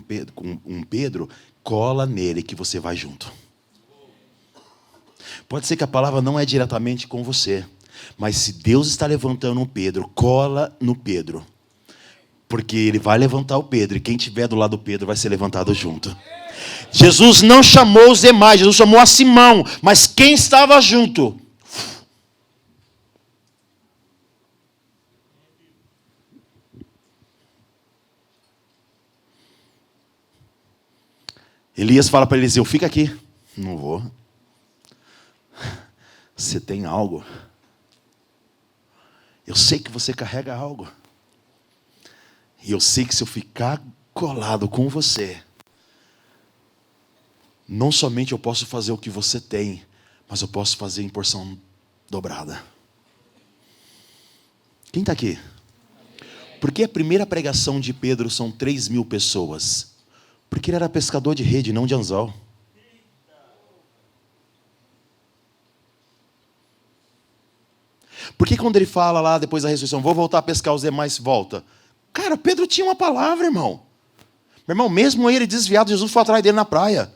um Pedro, cola nele que você vai junto. Pode ser que a palavra não é diretamente com você, mas se Deus está levantando um Pedro, cola no Pedro. Porque ele vai levantar o Pedro e quem estiver do lado do Pedro vai ser levantado junto. Jesus não chamou os demais, Jesus chamou a Simão, mas quem estava junto? Elias fala para Eliseu: fica aqui. Não vou. Você tem algo. Eu sei que você carrega algo. E eu sei que se eu ficar colado com você, não somente eu posso fazer o que você tem, mas eu posso fazer em porção dobrada. Quem está aqui? Por que a primeira pregação de Pedro são 3.000 pessoas? Porque ele era pescador de rede, não de anzol. Por que quando ele fala lá depois da ressurreição, vou voltar a pescar, os demais volta? Cara, Pedro tinha uma palavra, irmão. Meu irmão, mesmo ele desviado, Jesus foi atrás dele na praia.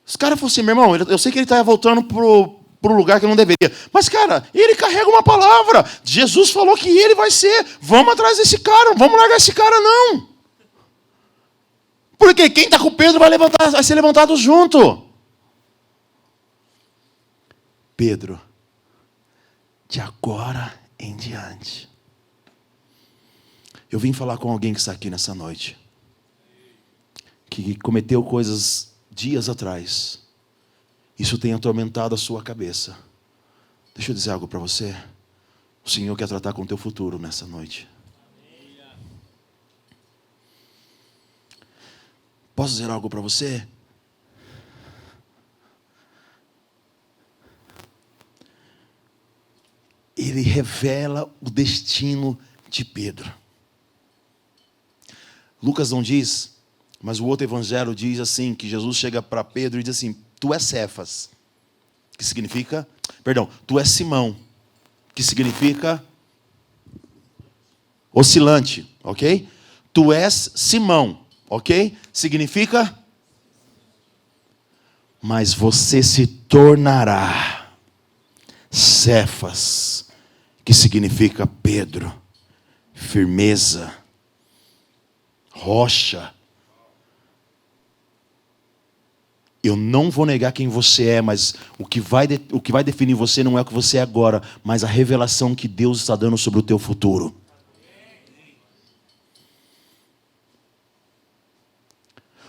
Os caras falaram assim: meu irmão, eu sei que ele está voltando pro lugar que não deveria. Mas, cara, ele carrega uma palavra. Jesus falou que ele vai ser. Vamos atrás desse cara, não vamos largar esse cara, não. Porque quem está com Pedro vai ser levantado junto. Pedro, de agora em diante, Eu vim falar com alguém que está aqui nessa noite, que cometeu coisas dias atrás. Isso tem atormentado a sua cabeça. Deixa eu dizer algo para você. O Senhor quer tratar com o teu futuro nessa noite. Posso dizer algo para você? Ele revela o destino de Pedro. Lucas não diz, mas o outro evangelho diz assim, que Jesus chega para Pedro e diz assim: tu és Cefas, que significa, tu és Simão, que significa oscilante, ok? Tu és Simão, ok? Significa, mas você se tornará Cefas, que significa Pedro, firmeza, rocha. Eu não vou negar quem você é, mas o que vai definir você não é o que você é agora, mas a revelação que Deus está dando sobre o teu futuro.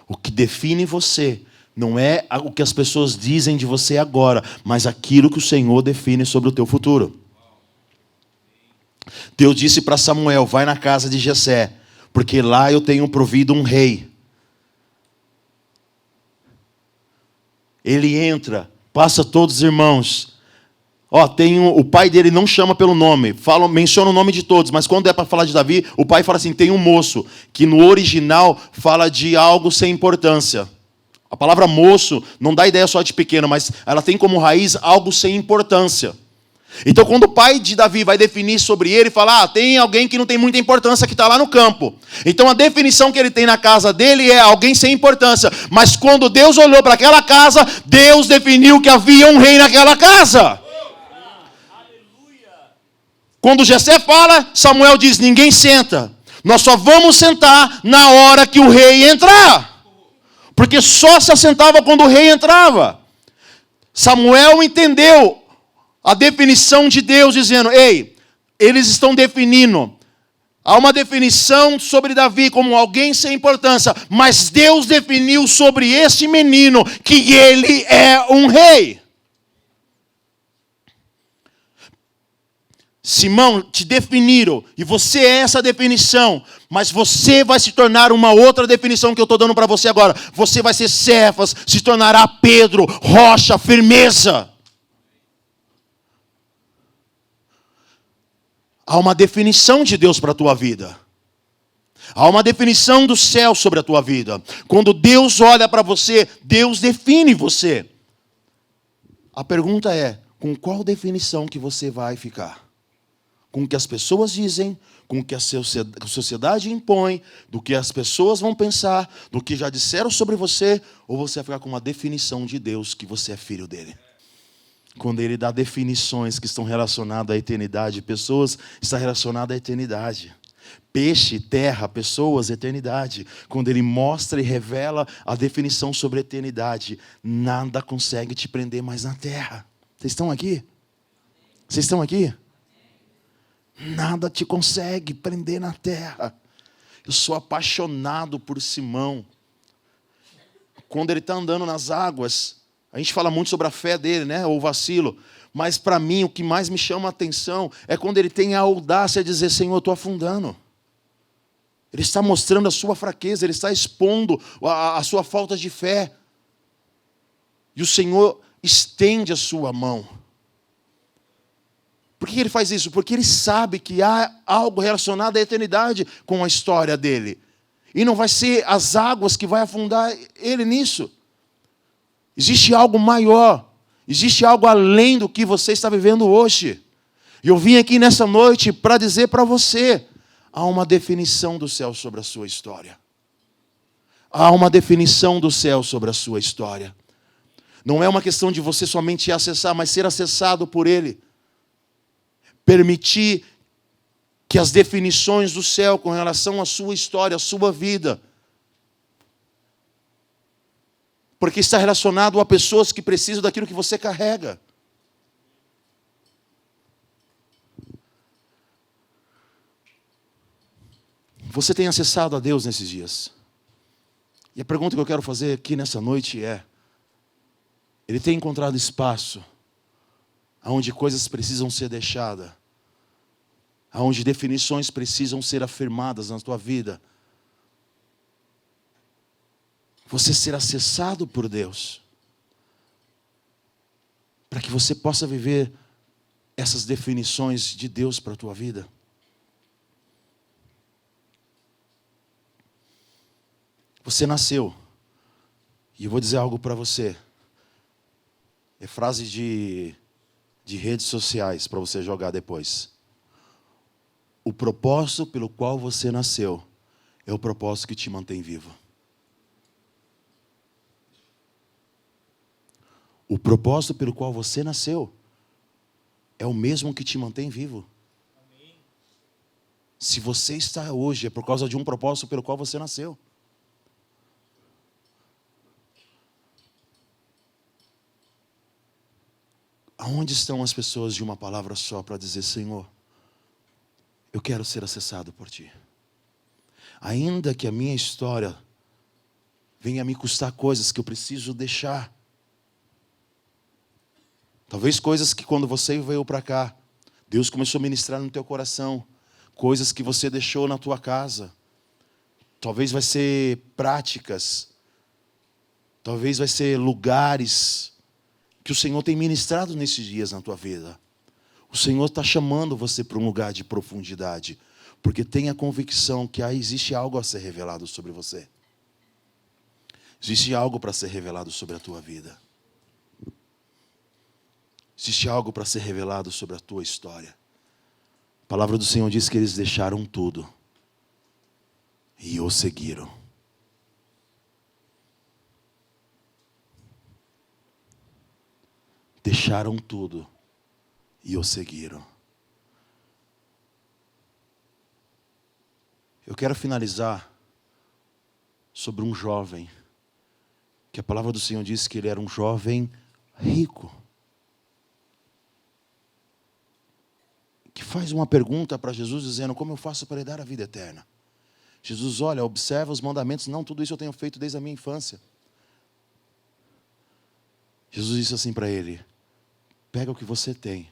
O que define você não é o que as pessoas dizem de você agora, mas aquilo que o Senhor define sobre o teu futuro. Deus disse para Samuel: vai na casa de Jessé, porque lá eu tenho provido um rei. Ele entra, passa todos os irmãos. O pai dele não chama pelo nome, menciona o nome de todos, mas quando é para falar de Davi, o pai fala assim: tem um moço, que no original fala de algo sem importância. A palavra moço não dá ideia só de pequeno, mas ela tem como raiz algo sem importância. Então, quando o pai de Davi vai definir sobre ele, fala: tem alguém que não tem muita importância que está lá no campo. Então, a definição que ele tem na casa dele é alguém sem importância. Mas quando Deus olhou para aquela casa, Deus definiu que havia um rei naquela casa. Quando Jessé fala, Samuel diz: ninguém senta. Nós só vamos sentar na hora que o rei entrar. Porque só se assentava quando o rei entrava. Samuel entendeu a definição de Deus, dizendo: ei, eles estão definindo. Há uma definição sobre Davi como alguém sem importância, mas Deus definiu sobre esse menino que ele é um rei. Simão, te definiram, e você é essa definição, mas você vai se tornar uma outra definição que eu estou dando para você agora. Você vai ser Cefas, se tornará Pedro, rocha, firmeza. Há uma definição de Deus para a tua vida. Há uma definição do céu sobre a tua vida. Quando Deus olha para você, Deus define você. A pergunta é: com qual definição que você vai ficar? Com o que as pessoas dizem, com o que a sociedade impõe, do que as pessoas vão pensar, do que já disseram sobre você, ou você vai ficar com uma definição de Deus que você é filho dele? Quando ele dá definições que estão relacionadas à eternidade, pessoas está relacionada à eternidade. Peixe, terra, pessoas, eternidade. Quando ele mostra e revela a definição sobre a eternidade, nada consegue te prender mais na terra. Vocês estão aqui? Vocês estão aqui? Nada te consegue prender na terra. Eu sou apaixonado por Simão. Quando ele está andando nas águas, a gente fala muito sobre a fé dele, né? Ou o vacilo. Mas para mim, o que mais me chama a atenção é quando ele tem a audácia de dizer: Senhor, eu estou afundando. Ele está mostrando a sua fraqueza, ele está expondo a sua falta de fé. E o Senhor estende a sua mão. Por que ele faz isso? Porque ele sabe que há algo relacionado à eternidade com a história dele. E não vai ser as águas que vai afundar ele nisso. Existe algo maior. Existe algo além do que você está vivendo hoje. E eu vim aqui nessa noite para dizer para você: há uma definição do céu sobre a sua história. Há uma definição do céu sobre a sua história. Não é uma questão de você somente acessar, mas ser acessado por ele. Permitir que as definições do céu com relação à sua história, à sua vida, porque está relacionado a pessoas que precisam daquilo que você carrega. Você tem acessado a Deus nesses dias? E a pergunta que eu quero fazer aqui nessa noite é: Ele tem encontrado espaço onde coisas precisam ser deixadas, onde definições precisam ser afirmadas na tua vida? Você ser acessado por Deus, para que você possa viver essas definições de Deus para a tua vida. Você nasceu, e eu vou dizer algo para você. É frase de redes sociais para você jogar depois. O propósito pelo qual você nasceu é o propósito que te mantém vivo. O propósito pelo qual você nasceu é o mesmo que te mantém vivo. Amém. Se você está hoje, é por causa de um propósito pelo qual você nasceu. Aonde estão as pessoas de uma palavra só para dizer: Senhor, eu quero ser acessado por Ti. Ainda que a minha história venha me custar coisas que eu preciso deixar. Talvez coisas que quando você veio para cá, Deus começou a ministrar no teu coração. Coisas que você deixou na tua casa. Talvez vai ser práticas. Talvez vai ser lugares que o Senhor tem ministrado nesses dias na tua vida. O Senhor está chamando você para um lugar de profundidade, porque tem a convicção que existe algo a ser revelado sobre você. Existe algo para ser revelado sobre a tua vida. Existe algo para ser revelado sobre a tua história. A palavra do Senhor diz que eles deixaram tudo e o seguiram. Deixaram tudo e o seguiram. Eu quero finalizar sobre um jovem, que a palavra do Senhor diz que ele era um jovem rico, que faz uma pergunta para Jesus dizendo: como eu faço para herdar a vida eterna? Jesus olha, observa os mandamentos. Não, tudo isso eu tenho feito desde a minha infância. Jesus disse assim para ele: pega o que você tem,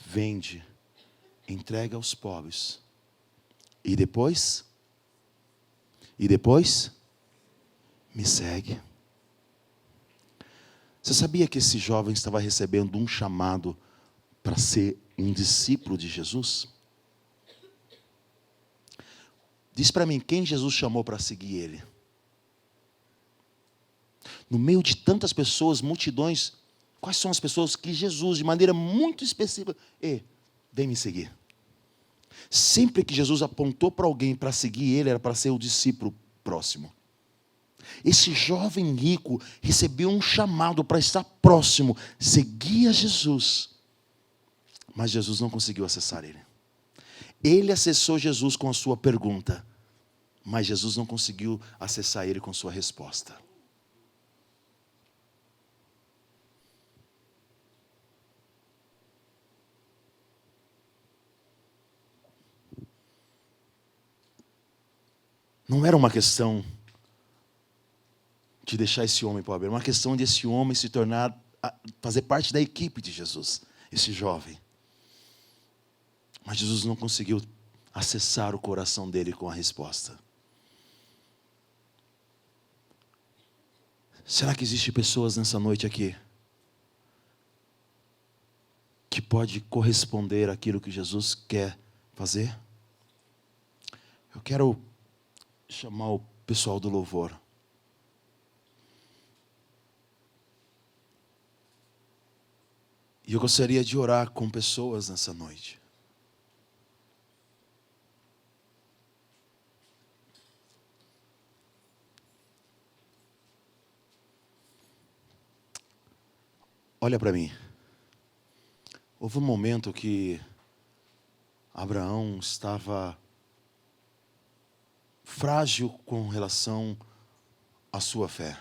vende, entrega aos pobres. E depois me segue. Você sabia que esse jovem estava recebendo um chamado para ser um discípulo de Jesus? Diz para mim, quem Jesus chamou para seguir ele? No meio de tantas pessoas, multidões, quais são as pessoas que Jesus, de maneira muito específica, vem me seguir? Sempre que Jesus apontou para alguém para seguir ele, era para ser o discípulo próximo. Esse jovem rico recebeu um chamado para estar próximo, seguia Jesus. Mas Jesus não conseguiu acessar ele. Ele acessou Jesus com a sua pergunta, mas Jesus não conseguiu acessar ele com sua resposta. Não era uma questão de deixar esse homem pobre, era uma questão de esse homem se tornar, fazer parte da equipe de Jesus, esse jovem. Mas Jesus não conseguiu acessar o coração dele com a resposta. Será que existem pessoas nessa noite aqui que pode corresponder àquilo que Jesus quer fazer? Eu quero chamar o pessoal do louvor. E eu gostaria de orar com pessoas nessa noite. Olha para mim. Houve um momento que Abraão estava frágil com relação à sua fé.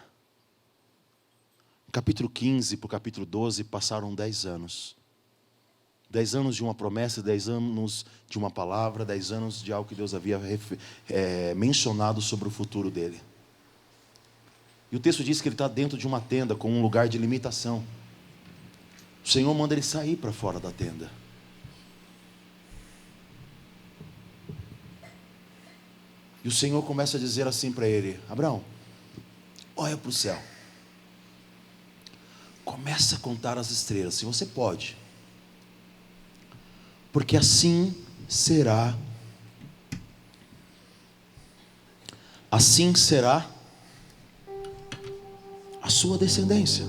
Capítulo 15 para o capítulo 12 passaram 10 anos. 10 anos de uma promessa, 10 anos de uma palavra, 10 anos de algo que Deus havia mencionado sobre o futuro dele. E o texto diz que ele está dentro de uma tenda com um lugar de limitação. O Senhor manda ele sair para fora da tenda. E o Senhor começa a dizer assim para ele: Abraão, olha para o céu. Começa a contar as estrelas, se você pode. Porque assim será a sua descendência.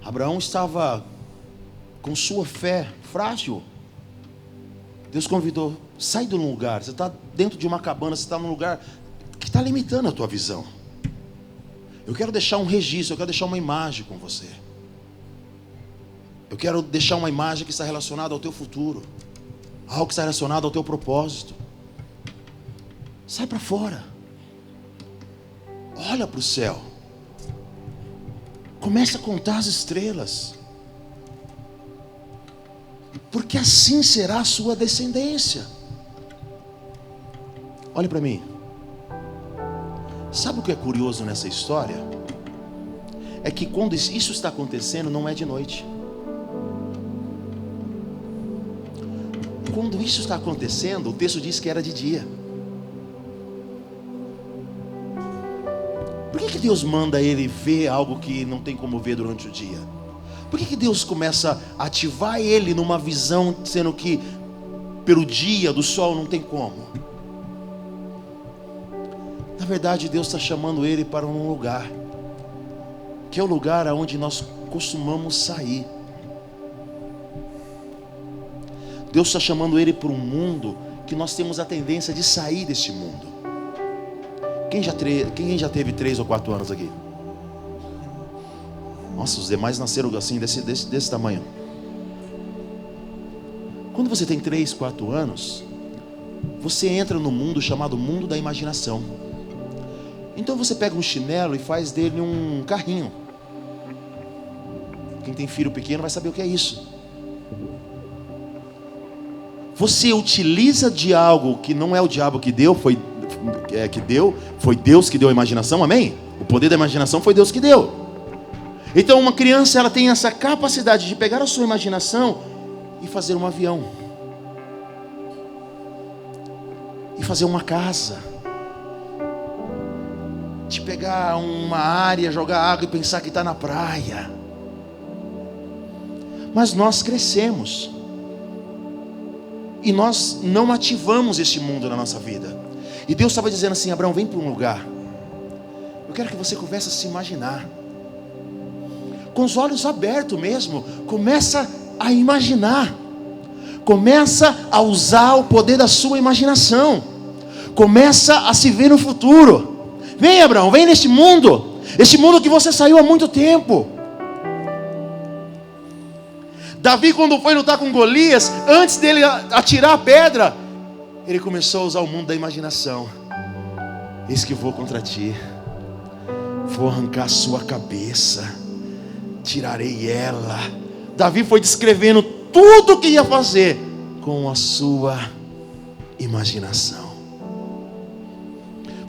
Abraão estava com sua fé frágil. Deus convidou: sai de um lugar, você está dentro de uma cabana, você está num lugar que está limitando a tua visão. Eu quero deixar um registro, eu quero deixar uma imagem com você. Eu quero deixar uma imagem que está relacionada ao teu futuro, algo que está relacionado ao teu propósito. Sai para fora. Olha para o céu. Comece a contar as estrelas. Porque assim será a sua descendência. Olhe para mim. Sabe o que é curioso nessa história? É que quando isso está acontecendo, não é de noite. Quando isso está acontecendo, o texto diz que era de dia. Por que Deus manda ele ver algo que não tem como ver durante o dia? Por que Deus começa a ativar ele numa visão, sendo que pelo dia do sol não tem como? Na verdade, Deus está chamando ele para um lugar, que é o lugar onde nós costumamos sair. Deus está chamando ele para um mundo que nós temos a tendência de sair deste mundo. Quem já teve 3 ou 4 anos aqui? Nossa, os demais nasceram assim, desse tamanho. Quando você tem 3, 4 anos, você entra no mundo chamado mundo da imaginação. Então você pega um chinelo e faz dele um carrinho. Quem tem filho pequeno vai saber o que é isso. Você utiliza de algo que não é o diabo que deu, foi Deus que deu a imaginação, amém? O poder da imaginação foi Deus que deu. Então uma criança, ela tem essa capacidade de pegar a sua imaginação e fazer um avião, e fazer uma casa, de pegar uma área, jogar água e pensar que está na praia. Mas nós crescemos e nós não ativamos este mundo na nossa vida. E Deus estava dizendo assim: Abraão, vem para um lugar. Eu quero que você comece a se imaginar, com os olhos abertos mesmo. Começa a imaginar. Começa a usar o poder da sua imaginação. Começa a se ver no futuro. Vem, Abraão, vem neste mundo. Este mundo que você saiu há muito tempo. Davi, quando foi lutar com Golias, antes dele atirar a pedra, ele começou a usar o mundo da imaginação. Eis que vou contra ti, vou arrancar a sua cabeça, tirarei ela. Davi foi descrevendo tudo o que ia fazer com a sua imaginação.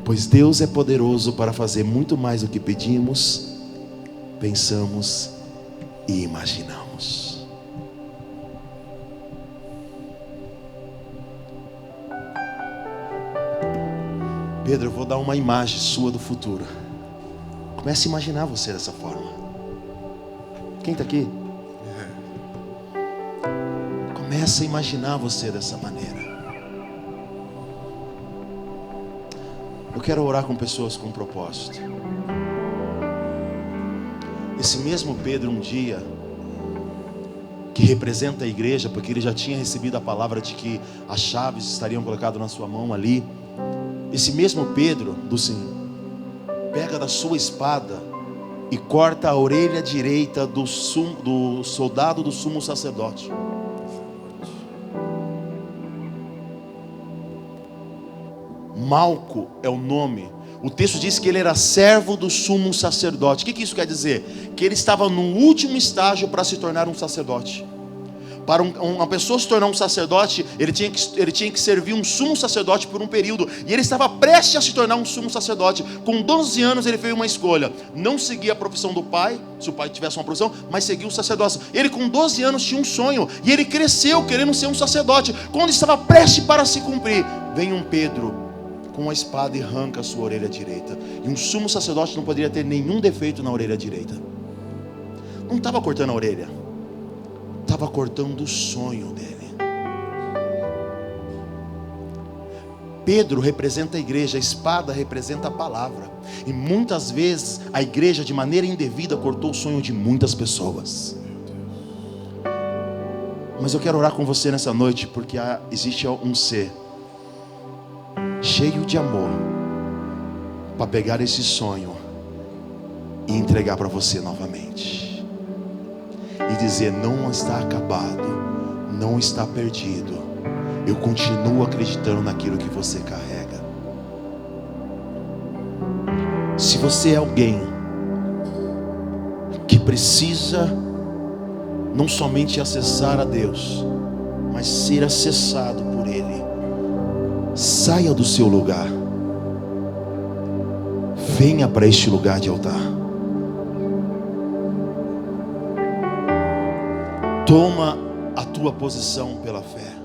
Pois Deus é poderoso para fazer muito mais do que pedimos, pensamos e imaginamos. Pedro, eu vou dar uma imagem sua do futuro. Comece a imaginar você dessa forma. Quem está aqui? Comece a imaginar você dessa maneira. Eu quero orar com pessoas com propósito. Esse mesmo Pedro, um dia, que representa a igreja, porque ele já tinha recebido a palavra de que as chaves estariam colocadas na sua mão ali. Esse mesmo Pedro, do Senhor, pega da sua espada e corta a orelha direita do soldado do sumo sacerdote. Malco é o nome. O texto diz que ele era servo do sumo sacerdote. O que isso quer dizer? Que ele estava no último estágio para se tornar um sacerdote. Para uma pessoa se tornar um sacerdote, ele tinha que servir um sumo sacerdote por um período. E ele estava prestes a se tornar um sumo sacerdote. Com 12 anos ele fez uma escolha: não seguir a profissão do pai, se o pai tivesse uma profissão, mas seguir o sacerdócio. Ele com 12 anos tinha um sonho, e ele cresceu querendo ser um sacerdote. Quando estava prestes para se cumprir, vem um Pedro com uma espada e arranca a sua orelha direita. E um sumo sacerdote não poderia ter nenhum defeito na orelha direita. Não estava cortando a orelha, estava cortando o sonho dele. Pedro representa a igreja, a espada representa a palavra. E muitas vezes a igreja, de maneira indevida, cortou o sonho de muitas pessoas. Mas eu quero orar com você nessa noite, porque existe um ser cheio de amor para pegar esse sonho e entregar para você novamente. E dizer: não está acabado, não está perdido, eu continuo acreditando naquilo que você carrega. Se você é alguém que precisa não somente acessar a Deus, mas ser acessado por Ele, saia do seu lugar, venha para este lugar de altar. Toma a tua posição pela fé.